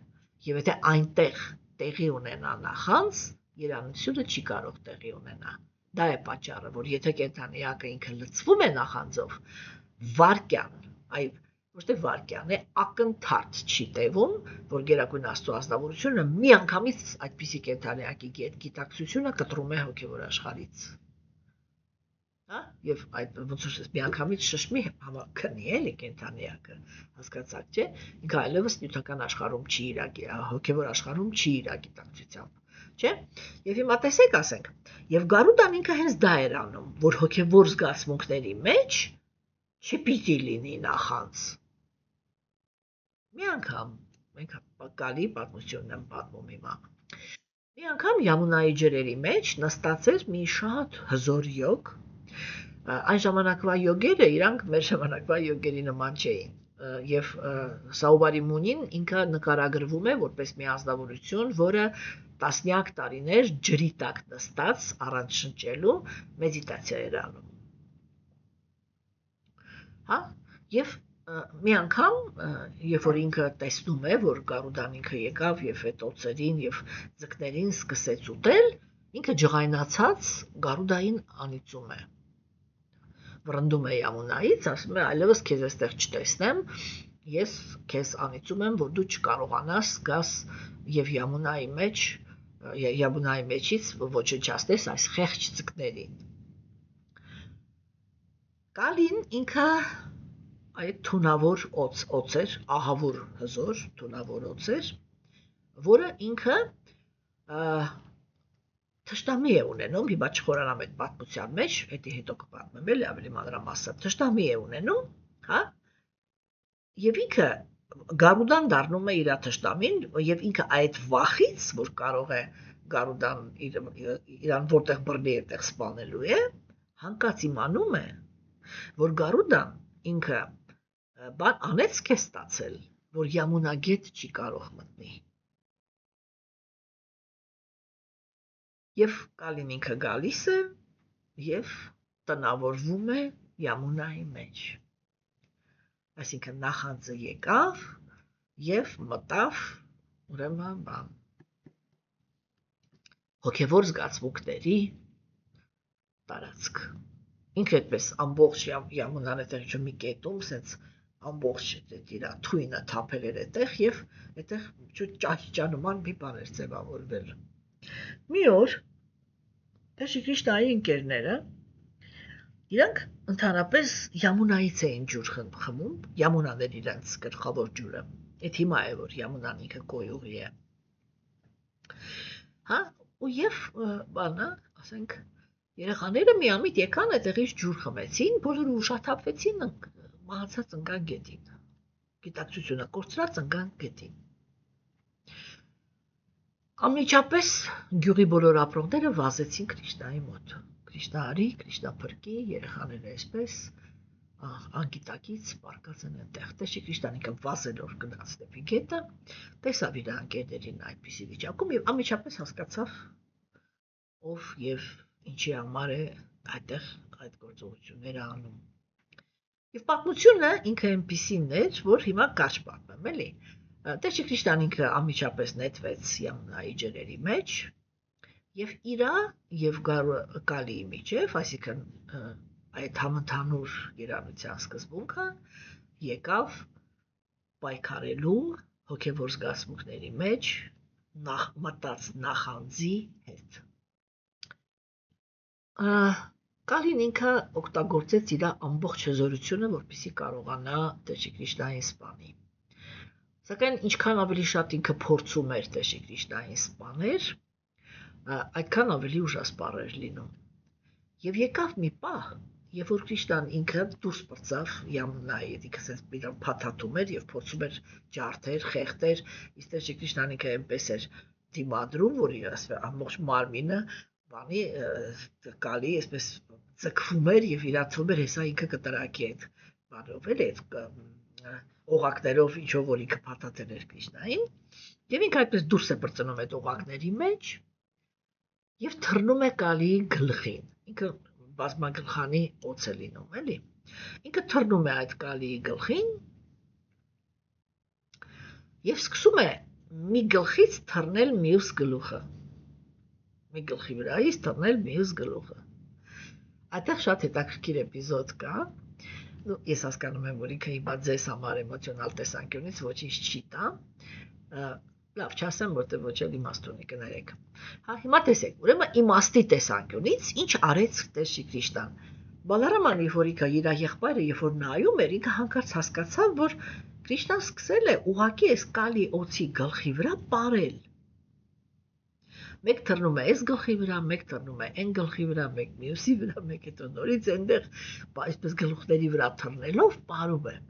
եւ եթե այնտեղ տեղի ունենա նախանձ, երանությունը չի կարող տեղի ունենա։ Դա է պատճառը, որ եթե կենդանիակը ինքը լցվում է նախանձով, վարկյան, այ ոչ թե վարկյան է, ակնթարթ չի տևում, որ Գերագույն Աստծո ազնվորությունը միանգամից այդպիսի կենդանիակի գիտակցությունը կտրում է հոգևոր աշխարհից։ Հա, եւ այդ ոնց որ միանգամից շշմի համակնի էլի կենդանիակը, հասկացաք, չէ՞։ Ինքը այլևս նյութական աշխարհում չի իրագի, հոգևոր աշխարհում չի իրագիտակցությամբ, չէ՞։ Եվ հիմա տեսեք, ասենք, եւ Գարուդան ինքը հենց դա էր անում, որ հոգևոր զգացմունքների մեջ չպիտի լինի նախանձ։ Մի անգամ մենք գալի պատմությունն եմ պատմում հիմա։ Մի անգամ Յամունայի ջրերի մեջ նստած էր մի շատ հզոր յոգ։ Այն ժամանակվա յոգերը իրանք մեր ժամանակվա յոգերի նման չէին։ Եվ Սաուբարի Մունին ինքը նկարագրվում է որպես մի ազնվորություն, որը տասնյակ տարիներ ջրի տակ նստած առանց շնչելու մեդիտացիա էր անում։ Հա, եւ մի անգամ, երբ որ ինքը տեսնում է, որ Գարուդան ինքը եկավ եւ այդ օծերին եւ ձկներին սկսեց ուտել, ինքը ջղայնացած Գարուդային անիծում է։ Վրընդում է Յամունայից, ասում է, այլևս քեզ այստեղ չտեսնեմ, ես քեզ անիծում եմ, որ դու չկարողանաս գաս եւ Յամունայի մեջից ոչնչացնես այս խեղճ ձկներին։ Կալին ինքը այդ թունավոր օծ էր, ահավոր հզոր թունավոր օծ էր, որը ինքը թշնամի է ունենում, հիմա չխորանամ այդ պատմության մեջ, հետի հետո կպատմեմ էլի ավելի մանրամասն, թշնամի է ունենում, հա, եւ ինքը Գարուդան դառնում է իր թշնամին եւ ինքը այդ վախից, որ կարող է Գարուդան իրան որտեղ բռնի այդտեղ սպանելու է, հանկած իմանում է, որ Գարուդան ինքը բան անեծք է ստացել, որ Յամունագետ չի կարող մտնի։ Եվ Կալին ինքը գալիս է եւ տնավորվում է Յամունայի մեջ։ Այսինքն նախանձը եկավ եւ մտավ ուրեմն բան հոգեվոր զգացմունքների տարածք։ Ինքը այդպես ամբողջ Յամունան այդտեղ ինչ մի կետում, սենց ամբողջ իր թույնը թափել էր այդտեղ եւ այդտեղ ճահիճանման մի բան էր ձևավորվել։ Մի օր Տեր Կրիշնայի ընկերները իրանք ընդհանրապես Յամունայից էին ջուր խմում, Յամունան էր իրենց գլխավոր ջուրը։ Այդ հիմա է որ Յամունան ինքը գոյուղի է։ Հա, ու եւ բանը, ասենք երեխաները միամիտ եկան այդտեղից ջուր խմեցին, բոլորը ուշաթափվեցին, մահացած ընկան գետին։ Գիտակցությունը կորցրած ընկան գետին։ Անմիջապես գյուղի բոլոր ապրողները վազեցին Կրիշնայի մոտ։ Կրիշնա արի, Կրիշնա փրկի, երեխաները այսպես անգիտակից պարկած են այնտեղ։ Տեր Կրիշնան ինքը վազելով գնաց դեպի գետը, տեսավ իր անկերներին այդպիսի վիճակում եւ անմիջապես հասկացավ ով եւ ինչի համար է այդտեղ այդ գործողությունները անում։ Եվ պատմությունը ինքը այնպիսին էր, որ հիմա կարճ պատմեմ, էլի։ Տեր Կրիշնան ինքը անմիջապես նետվեց Յամունայի ջրերի մեջ եւ իրա եւ Կալիի միջեւ, այսինքն այդ համընդհանուր երանության սկզբունքը եկավ պայքարելու հոգեվոր զգացմունքների մեջ մտած նախանձի հետ։ Կալին ինքը օգտագործեց իր ամբողջ հզորությունը, որպեսզի կարողանա Տեր Կրիշնային սպանի։ Սակայն ինչքան ավելի շատ ինքը փորձում էր Տեր Կրիշնային սպաներ, այդքան ավելի ուժասպառ էր լինում։ Եվ եկավ մի պահ, երբ որ Կրիշնան ինքը դուրս պրծավ Յամունայից, ինքը ասես իրան փաթաթում էր եւ փորձում էր ջարդեր, խեղդեր, իսկ Տեր Կրիշնան ինքը այնպես էր դիմադրում, որ իր ամբողջ մարմինը բանի Կալի այսպես ձգվում էր եւ իրացում էր, հեսա ինքը կտրակի այդ բանով էլ այդ օղակներով ինչով որ ինքը փաթաթել էր Կրիշնային եւ ինքը այդպես դուրս է բրծնում այդ օղակների մեջ եւ թռնում է Կալիի գլխին։ Ինքը բազմագլխանի օծ է լինում, էլի։ Ինքը թռնում է այդ Կալիի գլխին եւ սկսում է մի գլխից թռնել մյուս գլուխը։ Մի գլխի վրայից թռնել մյուս գլուխը։ Այդտեղ շատ հետաքրքիր էպիզոդ կա։ Ես հասկանում եմ, որ ինքը հիմա ձեզ համար էմոցիոնալ տեսանկյունից ոչինչ չի տա։ Լավ, չասեմ, որտեղ ոչ էլ իմաստ ունի, կներեք։ Հա, հիմա տեսեք, ուրեմն իմաստի տեսանկյունից ինչ արեց Տեր Կրիշնան։ Բալարամանը, որ ինքը իր եղբայրը, երբ որ նայում էր, ինքը հանկարծ հասկացավ, որ Կրիշնան սկսել է ուղղակի այս Կալի օծի գլխի վրա պարել։ Մեկ թռնում է այս գլխի վրա, մեկ թռնում է այն գլխի վրա, մեկ մյուսի վրա, մեկ հետո նորից այնտեղ այսպես գլուխների վրա թռնելով պարում է։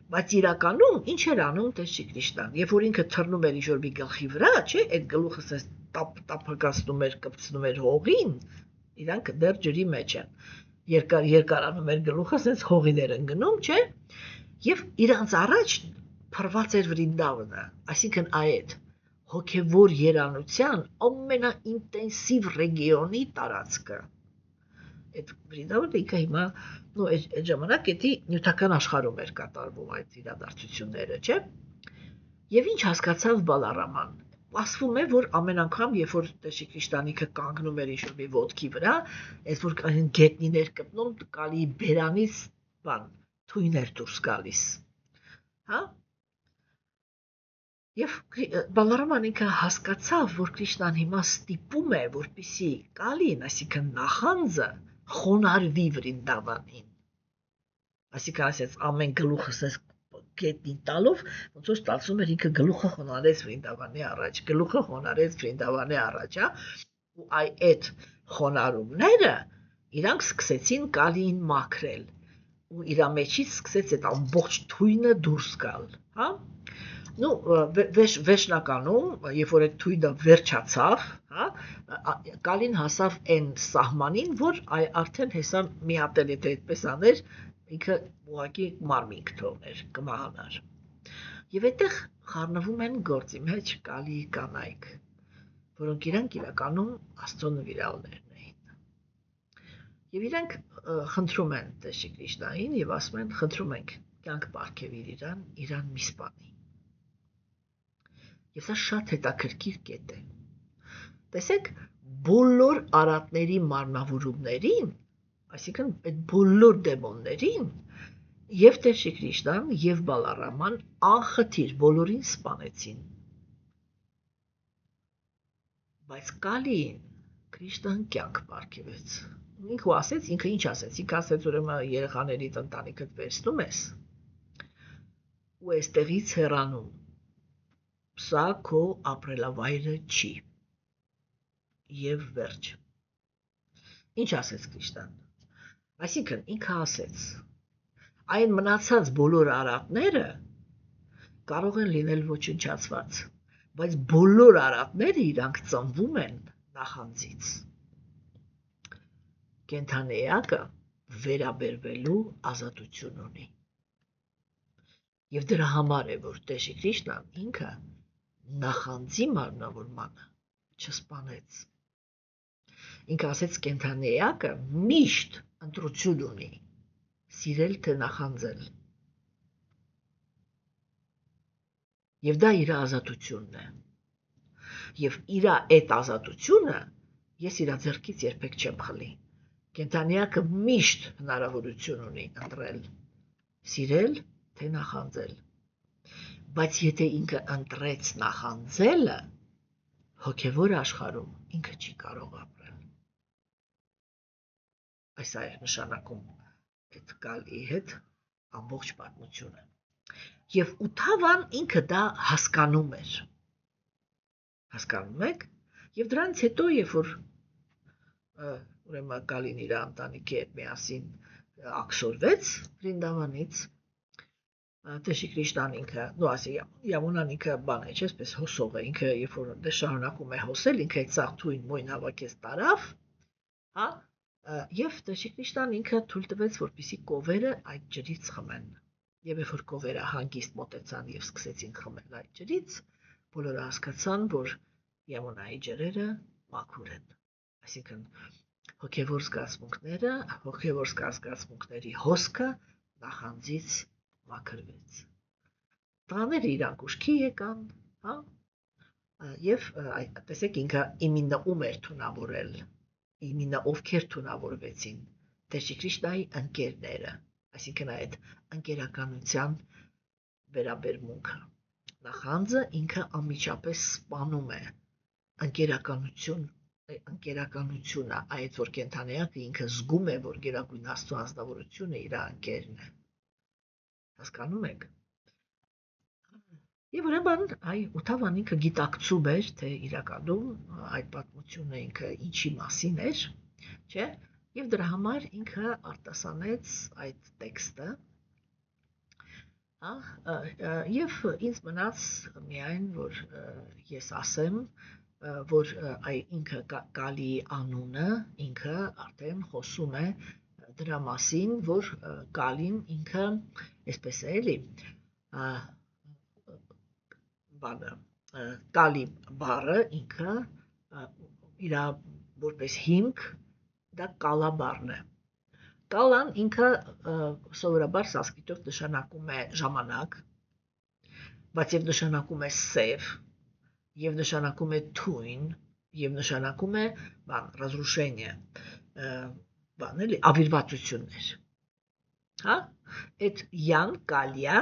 Բայց իրականում ինչ էր անում Տեր Կրիշնան, երբ որ ինքը թռնում էր ինչ-որ մի գլխի վրա, չէ, այդ գլուխը ասես տափակացնում էր, կպցնում էր հողին, իրանք դեռ ջրի մեջ են։ Երկարանում էր գլուխը, ասես հողին էր ընկնում, չէ։ Եվ իրանց առաջ փռված էր Վրինդավանը, այսինքն այդ հոգևոր երանության ամենաինտենսիվ ռեգիոնի տարածքը։ Այդ Վրինդավանը ինքը հիմա այդ ժամանակ էդի նյութական աշխարհում էր կատարվում այդ իրադարձությունները, չէ։ Եվ ինչ հասկացավ Բալարաման։ Ասվում է, որ ամեն անգամ, երբ որ Տեր Կրիշնան ինքը կանգնում էր ինչ-որ մի ոտքի վրա, այս որ գետնին էր գտնում, Կալիի բերանից բան թույն էր դուրս գալիս։ Հա։ Եվ Բալարաման ինքը հասկացավ, որ Կրիշնան հիմա ստիպում է, որպեսզի Կալին, այսինքն նախանձը, խոնարհվի Վրինդավանին։ Այսինքն ասած ամեն գլուխը ասես գետնին տալով, ոնց որ ստացվում էր ինքը գլուխը խոնարհեց Վրինդավանի առաջ, գլուխը խոնարհեց Վրինդավանի առաջ, հա։ ու այդ խոնարհումները իրանք սկսեցին Կալիին մաքրել ու իր մեջից սկսեց այդ ամբողջ թույնը դուրս գալ, հա? Ну, վերջնականում, երբ որ այդ թույնը վերջացավ, հա, Կալին հասավ այն սահմանին, որ արդեն հեսա միատել եթե այդպես աներ, ինքը ուղղակի մարմին կթողներ, կմահանար։ Եվ այդտեղ խառնվում են գործի մեջ Կալիի կանայք, որոնք իրանք իրականում Աստծո նվիրալներն էին։ Եվ իրանք խնդրում են Տեր Քրիստոսին եւ ասում են, խնդրում ենք, կյանք պարգևիր իրան մի սպանի։ Եվ սա շատ հետաքրքիր կետ է։ Տեսեք, բոլոր արատների մարմնավորումներին, այսինքն այդ բոլոր դեմոններին, եւ Տեր Քրիստոսն եւ Բալարաման անխտիր բոլորին սպանեցին։ Բայց Կալիին Քրիստոսն կյանք պարգևեց։ Ինքը ասեց, ինքը ինչ ասեց, ինքը ասեց ուրեմն երեխաներիդ ընտանիքդ վերցնում ես ու այստեղից հեռանում։ Սա քո ապրելավայրը չի։ Եվ վերջ։ Ինչ ասեց Քրիստոսն։ Այսինքն ինքը ասեց. այն մնացած բոլոր արատները կարող են լինել ոչնչացված, բայց բոլոր արատները իրանք ծնվում են նախանձից։ Կենդանեակը վերաբերվելու ազատություն ունի։ Եվ դրա համար է, որ Տեր Քրիստոսն ինքը նախանձի մարմնավորմանը չսպանեց։ Ինքը ասեց կենդանեակը միշտ ընտրություն ունի սիրել թե նախանձել։ Եվ դա իր ազատությունն է։ Եվ իր այդ ազատությունը ես իր ձեռքից երբեք չեմ խլի։ Կենդանեակը միշտ հնարավորություն ունի ընտրել սիրել թե նախանձել։ Բայց եթե ինքը ընտրեց նախանձելը, հոգևոր աշխարհում ինքը չի կարող ապրել։ Այս է նշանակում այդ Կալիի հետ ամբողջ պատմությունը։ Եվ Ութավան ինքը դա հասկանում էր։ Հասկանում եք? Եվ դրանից հետո, երբ որ ուրեմն Կալին իր ընտանիքի հետ միասին աքսորվեց Վրինդավանից, Տեր Քրիստոսն ինքը, նո ասի, Յամունան ինքը բան է, չէ՞, այսպես հոսող է, ինքը երբ որ դե շարունակում է հոսել, ինքը այդ ծաղթույն մոյն հավաքեց տարավ, հա, եւ Տեր Քրիստոսն ինքը թույլ տվեց, որպեսզի կովերը այդ ջրից խմեն։ Եվ երբ որ կովերը հանգիստ մոտեցան եւ սկսեցին խմել այդ ջրից, բոլորը հասկացան, որ Յամունայի ջրերը մաքուր են։ Այսինքն հոգևոր զգացմունքները, հոգևոր զգացմունքների հոսքը նախանձից մաքրվեց։ Տղաները իրանք ուշքի եկան, հա, եւ տեսեք ինքը իմինը ում էր թունավորել, իմինը ովքեր թունավորվեցին, Տեր Քրիստոսի ընկերները, այսինքն այդ ընկերականության վերաբերմունքը։ Նախանձը ինքը անմիջապես սպանում է ընկերականությունը, այդ որ կենդանեակը ինքը զգում է, որ Գերագույն Աստծո անձնավորությունը իր ընկերն է։ Հասկանում եք։ Եվ ուրեմն Ութավան ինքը գիտակցում էր, թե իրականում այդ պատմությունը ինքը ինչի մասին էր, չէ՞, եւ դրա համար ինքը արտասանեց այդ տեքստը, եւ ինձ մնաց միայն, որ ես ասեմ, որ ինքը Կալիի անունը ինքը արդեն խոսում է դրա մասին, որ Կալին ինքը, այսպես է էլի, Կալի բառը ինքը իր որպես հիմք դա կալա բառն է։ Կալան ինքը սովորաբար սանսկրիտով նշանակում է ժամանակ, բայց եւ նշանակում է սև, եւ նշանակում է թույն, եւ նշանակում է разрушение, էլի ավիրվածություններ։ Հա? Այդ Յան Կալիա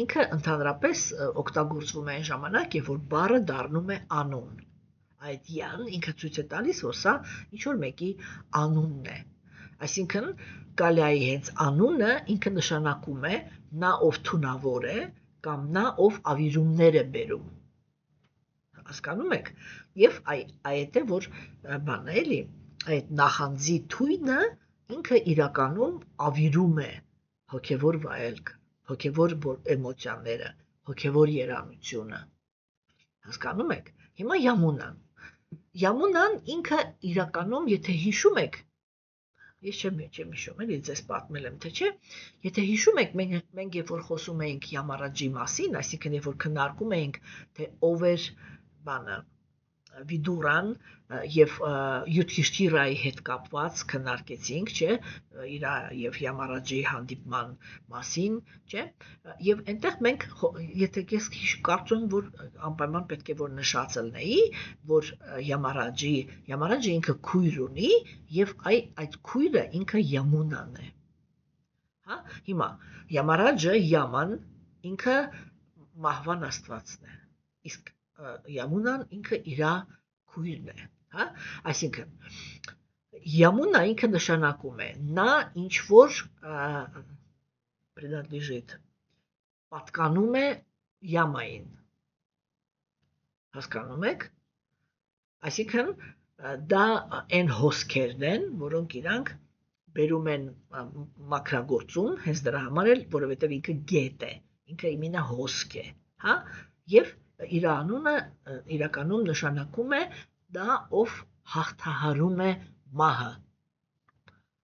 ինքը ընդհանրապես օգտագործվում է այն ժամանակ, երբ որ բառը դառնում է անուն։ Այդ Յան ինքը ցույց է տալիս, որ սա ինչ որ մեկի անունն է։ Այսինքն Կալիայի հենց անունը ինքը նշանակում է նա ով թունավոր է կամ նա ով ավիրումներ է բերում։ Հասկանում եք, եւ այդ է որ բանը էլի, այդ նախանձի թույնը ինքը իրականում ավիրում է հոգևոր վայելք, հոգևոր էմոցիաները, հոգևոր երանությունը, հասկանում եք, հիմա Յամունան ինքը իրականում, եթե հիշում եք, ես չեմ հիշում, էլի ձեզ պատմել եմ, թե չէ, եթե հիշում եք, մենք երբ որ խոսում էինք Յամարաջի մասին, այսինքն երբ որ քննարկում էինք, թե ով էր բանը Վիդուրան եւ Յուդհիշթիրայի հետ կապված քննարկեցինք, չէ, իր եւ Յամարաջի հանդիպման մասին, չէ, եւ այնտեղ մենք եթե ես կարծում եմ որ անպայման պետք է որ նշած լինեի, որ Յամարաջը ինքը քույր ունի եւ այդ քույրը ինքը Յամունան է։ Հա, հիմա Յամարաջը Յաման ինքը մահվան աստվածն է։ Իսկ Յամունան ինքը իր քույրն է, հա? Այսինքն Յամունա ինքը նշանակում է նա ինչ որ принадлежит պատկանում է Յամային։ Հասկանում եք? Այսինքն դա այն հոսքերն են, որոնք իրանք բերում են մաքրագործում, հենց դրա համար էլ, որովհետև ինքը գետ է, ինքը իմինա հոսք է, հա? Եվ իր անունը իրականում նշանակում է դա ով հաղթահարում է մահը,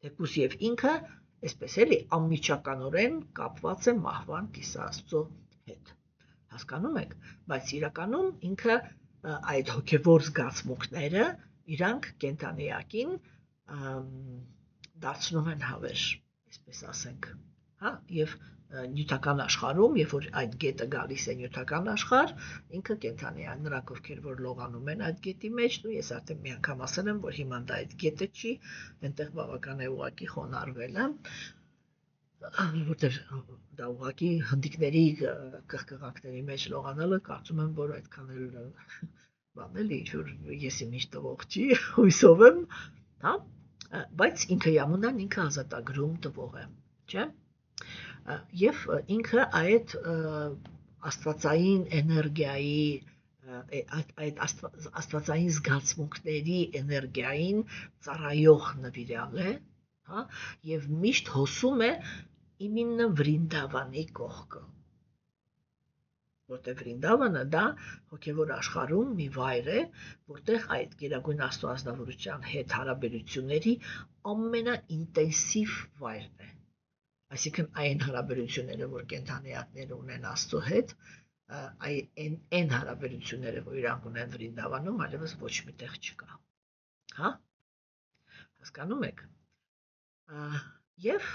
թեկուզ եւ ինքը այսպես էլի անմիջականորեն կապված է մահվան կիսաստծո հետ, հասկանում եք, բայց իրականում ինքը այդ հոգևոր զգացմունքները իրանք կենթանիակին դարձնում են հավերժ, այսպես ասենք, հա, եւ նյութական աշխարհում, երբ որ այդ գետը գալիս է նյութական աշխարհ, ինքը կենթանի է, նրանք ովքեր որ լողանում են այդ գետի մեջ, ու ես արդեն մի անգամ ասել եմ, որ հիմա դա այդ գետը չի, այնտեղ բավական է ուղղակի խոնարհվել է, որտեղ դա ուղղակի հնդիկների կղկղակների մեջ լողանալը կարծում եմ, որ այդքան էլ բան էլի, ինչ որ ես իմ ինչ տվող չի, հույսով եմ, հա, բայց ինքը Յամունան ինքը ազատագրում տվող է, չէ՞։ Եվ ինքը այդ աստվածային էներգիայի, այդ աստվածային զգացմունքների էներգիային ծառայող նվիրյալ է, հա, եւ միշտ հոսում է իմինը Վրինդավանի կողքը, որտեղ Վրինդավանը դա հոգևոր աշխարհում մի վայր է, որտեղ այդ գերագույն աստվածնավորության հետ հարաբերությունների ամենաինտենսիվ վայրն է։ Այսինքն այն հարաբերությունները, որ կենթանիակները ունեն Աստծո հետ, այն հարաբերությունները, որ իրանք ունեն Վրինդավանում, այլևս ոչ միտեղ չկա։ Հա? Հասկանում եք։ Եվ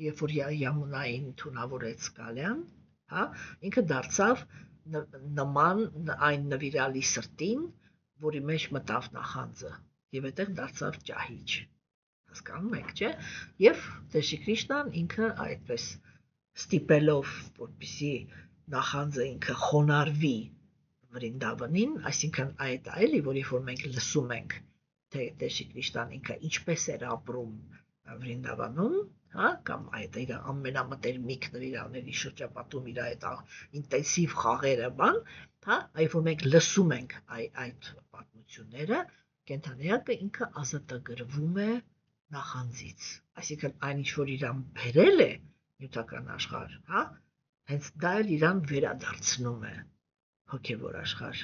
երբ որ Յամունային թունավորեց Կալյան, հա, ինքը դարձավ նման այն նվիրալի սրտին, որի մեջ մտավ նախանձը, եւ այդտեղ դարձավ ճահիճ։ Հասկանում եք, չէ՞։ Եվ Տեր Կրիշնան ինքը այդպես ստիպելով, որպեսզի նախանձը ինքը խոնարհվի Վրինդավանին, այսինքն այդ էլի, որ երբ որ մենք լսում ենք, թե Տեր Կրիշնան ինքը ինչպես էր ապրում Վրինդավանում, հա, կամ այդ իր ամենամտերմիկ նվիրալների շրջապատում իր այդ ինտենսիվ խաղերը, բան, հա, այ որ մենք լսում ենք այդ պատմությունները, կենթանիակը ինքը ազատագրվում է նախանձից, այսինքն այն ինչ որ իրան բերել է նյութական աշխարհ, հա, հենց դա էլ իրան վերադարձնում է հոգևոր աշխարհ,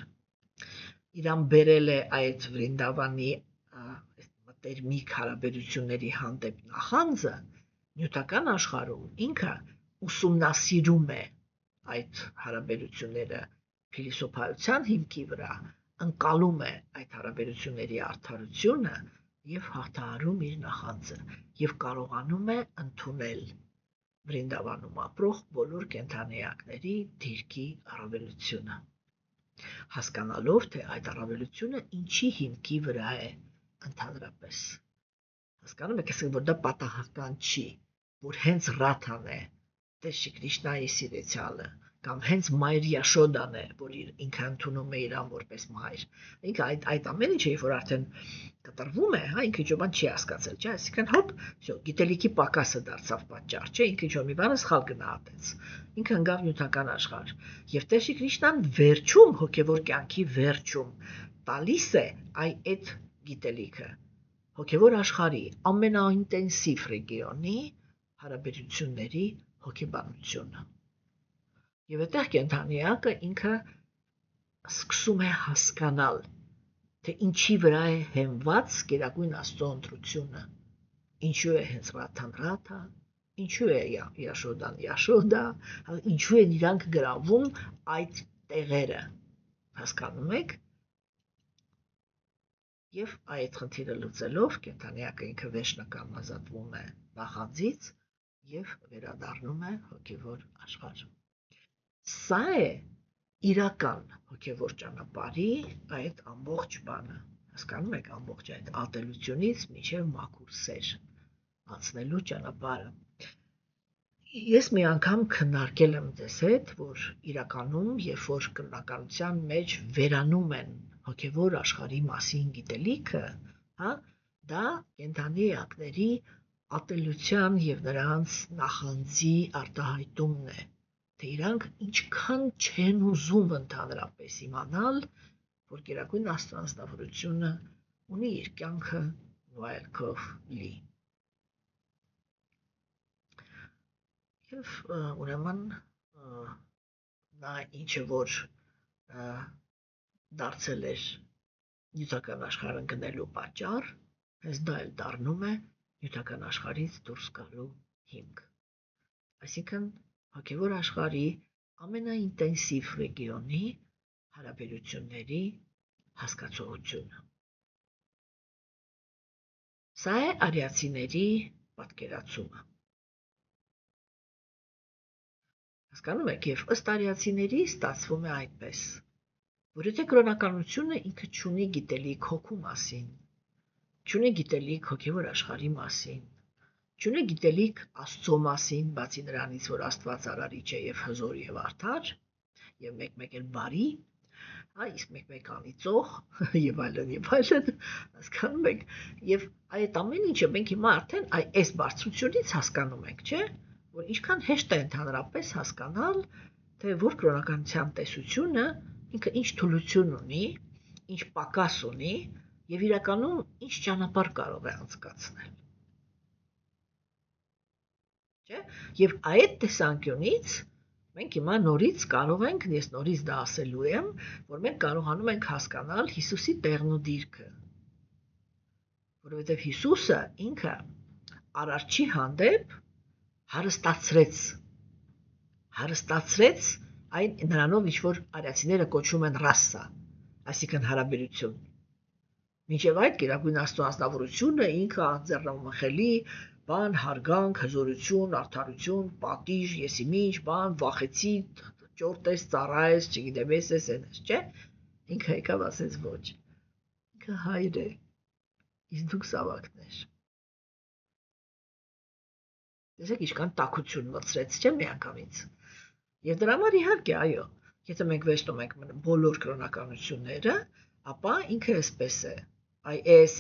իրան բերել է այդ Վրինդավանի մտերմիկ հարաբերությունների հանդեպ նախանձը, նյութական աշխարհում ինքը ուսումնասիրում է այդ հարաբերությունները փիլիսոփայության հիմքի վրա, ընկալում է այդ հարաբերությունների արդարությունը եւ հաղթահարում իր նախանձը եւ կարողանում է ընդունել Վրինդավանում ապրող բոլոր կենթանիակների դիրքի առավելությունը, հասկանալով, թե այդ առավելությունը ինչի հիմքի վրա է ընդհանրապես։ Հասկանում եք, որ դա պատահական չի, որ հենց Ռաթան է Տեր Կրիշնայի սիրեցյալը, կամ հենց մայր Յաշոդան է, որ ինքը ընդունում է իրան որպես մայր։ Ինքը այդ ամեն ինչը, երբ որ արդեն կտրվում է, հա, ինքը ինչ-որ բան չի հասկացել, չէ՞, այսինքն հոպ, всё, գիտելիքի պակասը դարձավ պատճառ, չէ՞, ինքը ինչ-որ մի բանը սխալ գնահատեց։ Ինքը ընկավ նյութական աշխարհ։ Եվ Տեր Քրիշնան վերջում, հոգևոր կյանքի վերջում տալիս է այդ գիտելիքը հոգևոր աշխարհի ամենաինտենսիվ ռեգիոնի հարաբերությունների հոգեբանությունը։ Եվ այդտեղ կենդանիակը ինքը սկսում է հասկանալ, թե ինչի վրա է հենված Գերագույն Աստծո ընտրությունը, ինչու է հենց Ռաթան Ռաթա, ինչու է Յաշոդան Յաշոդա, ինչու են իրանք գրավում այդ տեղերը, հասկանում եք։ Եվ այդ խնդիրը լուծելով կենդանիակը ինքը վերջնական ազատվում է նախանձից եւ վերադառնում է հոգևոր աշխարհ։ Սա է իրական հոգևոր ճանապարհի այդ ամբողջ բանը, հասկանում եք, ամբողջ այդ ատելությունից մինչև մաքուր սեր անցնելու ճանապարհը։ Ես մի անգամ քննարկել եմ ձեզ հետ, որ իրականում, երբ որ կրոնականության մեջ վերանում են հոգևոր աշխարհի մասին գիտելիքը, հա, դա կենդանի էակների ատելության եւ նրանց նախանձի արտահայտումն է, թե իրանք ինչքան չեն ուզում ընդհանրապես իմանալ, որ Գերագույն Աստծո անձնավորությունը ունի իր կյանքը վայելքով լի։ Եվ ուրեմն նա ինչը որ դարձել էր նյութական աշխարհ ընկնելու պատճառ, հենց դա էլ դառնում է նյութական աշխարհից դուրս գալու հիմք։ Այսինքն հոգևոր աշխարհի ամենաինտենսիվ ռեգիոնի հարաբերությունների հասկացողությունը։ Սա է արիացիների պատկերացումը։ Հասկանում եք, եւ ըստ արիացիների ստացվում է այդպես, որ եթե կրոնականությունը ինքը չունի գիտելիք հոգու մասին, չունի գիտելիք հոգևոր աշխարհի մասին, չունի գիտելիք Աստծո մասին, բացի նրանից, որ Աստված արարիչ է եւ հզոր եւ արդար, եւ մեկ-մեկ էլ բարի, իսկ մեկ-մեկ անիծող եւ այլն, հասկանում եք, եւ այդ ամեն ինչը մենք հիմա արդեն այս բարձրությունից հասկանում ենք, չէ՞, որ ինչքան հեշտ է ընդհանրապես հասկանալ, թե որ կրոնականության տեսությունը ինքը ինչ թուլություն ունի, ինչ պակաս ունի եւ իրականում ինչ ճանապարհ կարող է անցկացնել։ Չէ՞։ Եվ այդ տեսանկյունից մենք հիմա նորից կարող ենք, ես նորից դա ասելու եմ, որ մենք կարողանում ենք հասկանալ Հիսուսի տեղն ու դիրքը։ Որովհետև Հիսուսը ինքը արարչի հանդեպ հարստացրեց այն նրանով, ինչ որ արիացիները կոչում են ռասա, այսինքն հարաբերություն։ Մինչև այդ Գերագույն Աստծո անձնավորությունը ինքը անձեռնամխելի բան, հարգանք, հզորություն, արդարություն, պատիժ, եսիմինչ, բան, վախեցի, ճորտես, ծառայես, չգիտեմ, ես, չէ՞։ Ինքը եկավ ասեց ոչ։ Ինքը հայր է, իսկ դուք զավակներ։ Տեսեք, ինչքան տաքություն մտցրեց, չէ՞ միանգամից։ Եվ դրա համար իհարկե, այո, եթե մենք վերցնում ենք բոլոր կրոնականությունները, ապա ինքը էսպես է։ Այս,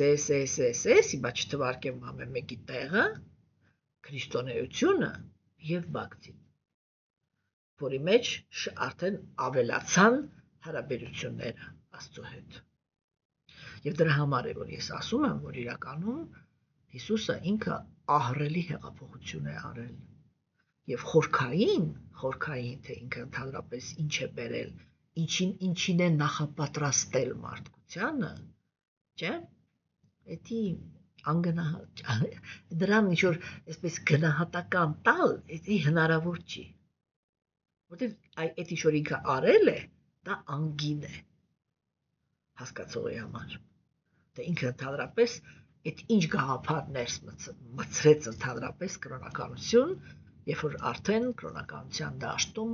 հիմա չթվարկեմ ամեն մեկի տեղը, քրիստոնեությունը եւ բակտին, որի մեջ արդեն ավելացան հարաբերությունները Աստծո հետ։ Եւ դրա համար է, որ ես ասում եմ, որ իրականում Հիսուսը ինքը ահռելի հեղափոխություն է արել եւ խորքային, թե ինքը ընդհանրապես ինչ է բերել, ինչին է նախապատրաստել մարդկությանը, չէ՞։ Էդի անգնահատ դրան ինչ որ այսպես գնահատական տալ, էդի հնարավոր չի։ Որտեւ այդ ինչ որ ինքը արել է, դա անգին է հասկացողի համար։ Թե ինքը ընդհանրապես այդ ինչ գաղափարներ մցրեց ընդհանրապես կրոնականություն, երբ որ արդեն կրոնականության դաշտում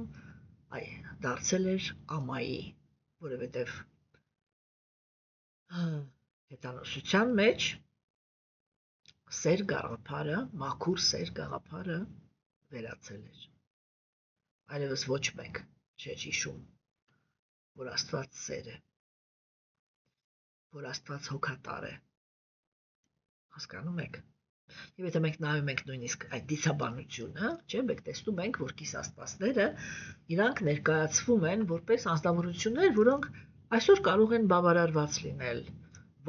դարձել էր ամայի, որովհետև հետանոսության մեջ սեր գաղափարը, մաքուր սեր գաղափարը վերացել էր։ Այլևս ոչ մեկ չէր հիշում, որ Աստված սեր է, որ Աստված հոգատար է, հասկանում եք։ Եվ եթե մենք նայում ենք նույնիսկ այդ դիցաբանությունը, չէ՞, մենք տեսնում ենք, որ կիսաստվածները իրանք ներկայացվում են որպես անձնավորություններ, որոնք այսօր կարող են բավարարված լինել,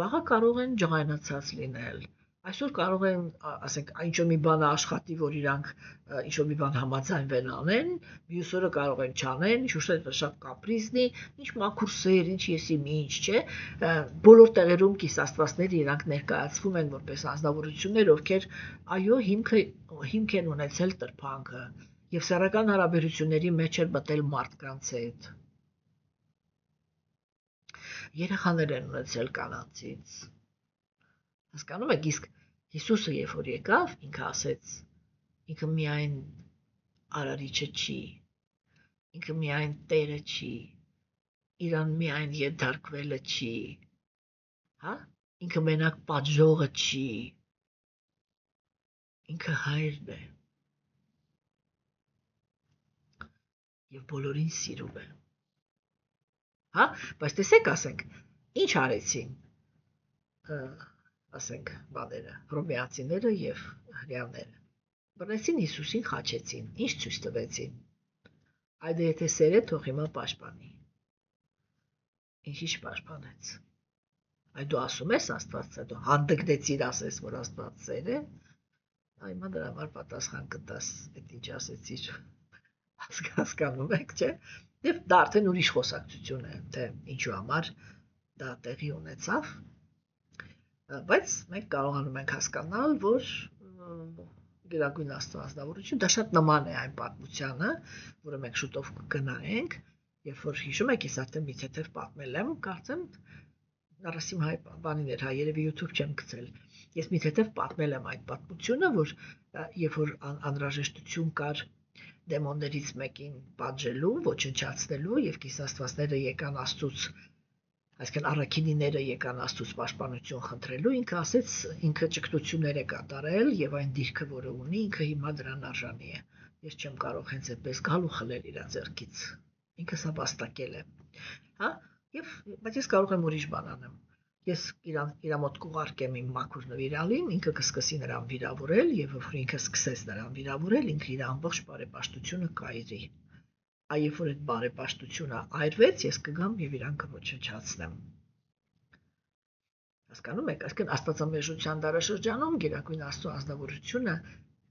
վաղը կարող են ջղայնացած լինել, այսօր կարող են, ասենք, ինչ-որ մի բան աշխատի, որ իրանք ինչ-որ մի բան համաձայնվեն անեն, մյուս օրը կարող են չանեն, ինչ-որ շատ կապրիզնի, ինչ մաքուր սեր, ինչ եսի մի ինչ, չէ, բոլոր տեղերում կիսաստվածները իրանք ներկայացվում են որպես անձնավորություններ, ովքեր այո, հիմք են ունեցել տրփանքը եւ սեռական հարաբերությունների մեջ էլ մտել մարդկանց հետ։ Երեխաներ են ունեցել կանանցից։ Հասկանում եք, իսկ Հիսուսը երբ որ եկավ, ինքը ասեց, ինքը միայն արարիչը չի, ինքը միայն Տերը չի, իրան միայն ենթարկվելը չի, հա? Ինքը մենակ պատժողը չի, ինքը հայրն է եւ բոլորին սիրում է։ Հա, բայց տեսեք, ասենք, ինչ արեցին, ասենք, բաները, հռոմեացիները եւ հրեաները։ Բռնեցին Հիսուսին, խաչեցին, ինչ ցույց տվեցին։ Այդե եթե սեր է, թող հիմա պաշտպանի։ Ինչ պաշտպանեց։ Այդ դու ասում ես Աստված, դու հանդգնեցիր, ասես, որ Աստված սեր է, հիմա դրա համար պատասխան կտաս, այդ ինչ ասեցիր։ Հասկանում եք, չէ՞։ Եվ դա արդեն ուրիշ խոսակցություն է, թե ինչու համար դա տեղի ունեցավ, բայց մենք կարողանում ենք հասկանալ, որ գերագույն Աստծո ազնվորություն, դա շատ նման է այն պատմությանը, որը մենք շուտով կգնայենք, երբ որ հիշում եք, ես արդեն մի թեթև պատմել եմ, կարծեմ Նարասիմ հայ բանին էր, երևի YouTube չեմ գցել։ Ես մի թեթև պատմել եմ այդ պատմությունը, որ երբ որ անհրաժեշտություն կար դեմոններից մեկին պատժելու, ոչնչացնելու եւ կիսաստվածները եկան Աստծուց, այսինքն առաքինիները եկան Աստծուց պաշտպանություն խնդրելու, ինքը ասեց, ինքը ճգնություններ է կատարել եւ այն դիրքը, որը ունի, ինքը հիմա դրան արժանի է։ Ես չեմ կարող հենց այդպես գալ ու խլել իր ձեռքից։ Ինքը սա վաստակել է։ Հա? Բայց ես կարող եմ ուրիշ բան անեմ։ Ես իր մոտ կուղարկեմ իմ մաքուր նվիրալին, ինքը կսկսի նրան վիրավորել եւ որ ինքը սկսեց նրան վիրավորել, ինքը իր ամբողջ բարեպաշտությունը կայրի։ Երբ որ այդ բարեպաշտությունը այրվեց, ես կգամ եւ իրան կոչնչացնեմ։ Հասկանում եք, այսինքն Աստվածամերժության դարաշրջանում Գերագույն Աստծո ազնվորությունը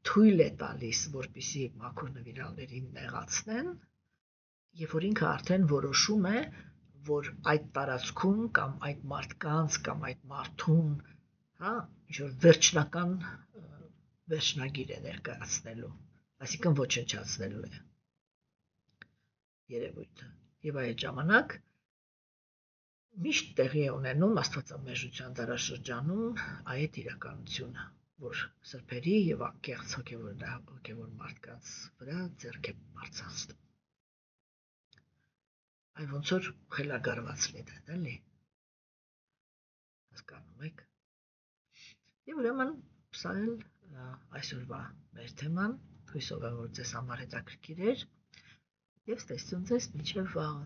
թույլ է տալիս, որպիսի մաքուր նվիրալներին նեղացնեն, եւ որ ինքը արդեն որոշում է, որ այդ տարածքում կամ այդ մարդկանց կամ այդ մարդուն, հա, ինչ-որ վերջնական վերջնագիր է ներկայացնելու, այսինքն ոչնչացնելու է երևույթը։ Եվ այդ ժամանակ միշտ տեղի է ունենում Աստվածամերժության դարաշրջանում այդ իրականությունը, որ սրբերի եւ անկեղծ հոգեվոր մարդկանց վրա ձեռք է բարձրացնում։ Այ ոնց որ խելագարված լինեն, էլի։ Հասկանում եք։ Եվ ուրեմն սա էլ այսօրվա մեր թեման, հույսով եմ, որ ձեզ համար հետաքրքիր էր, եւ ստեսություն ձեզ մինչև վաղը։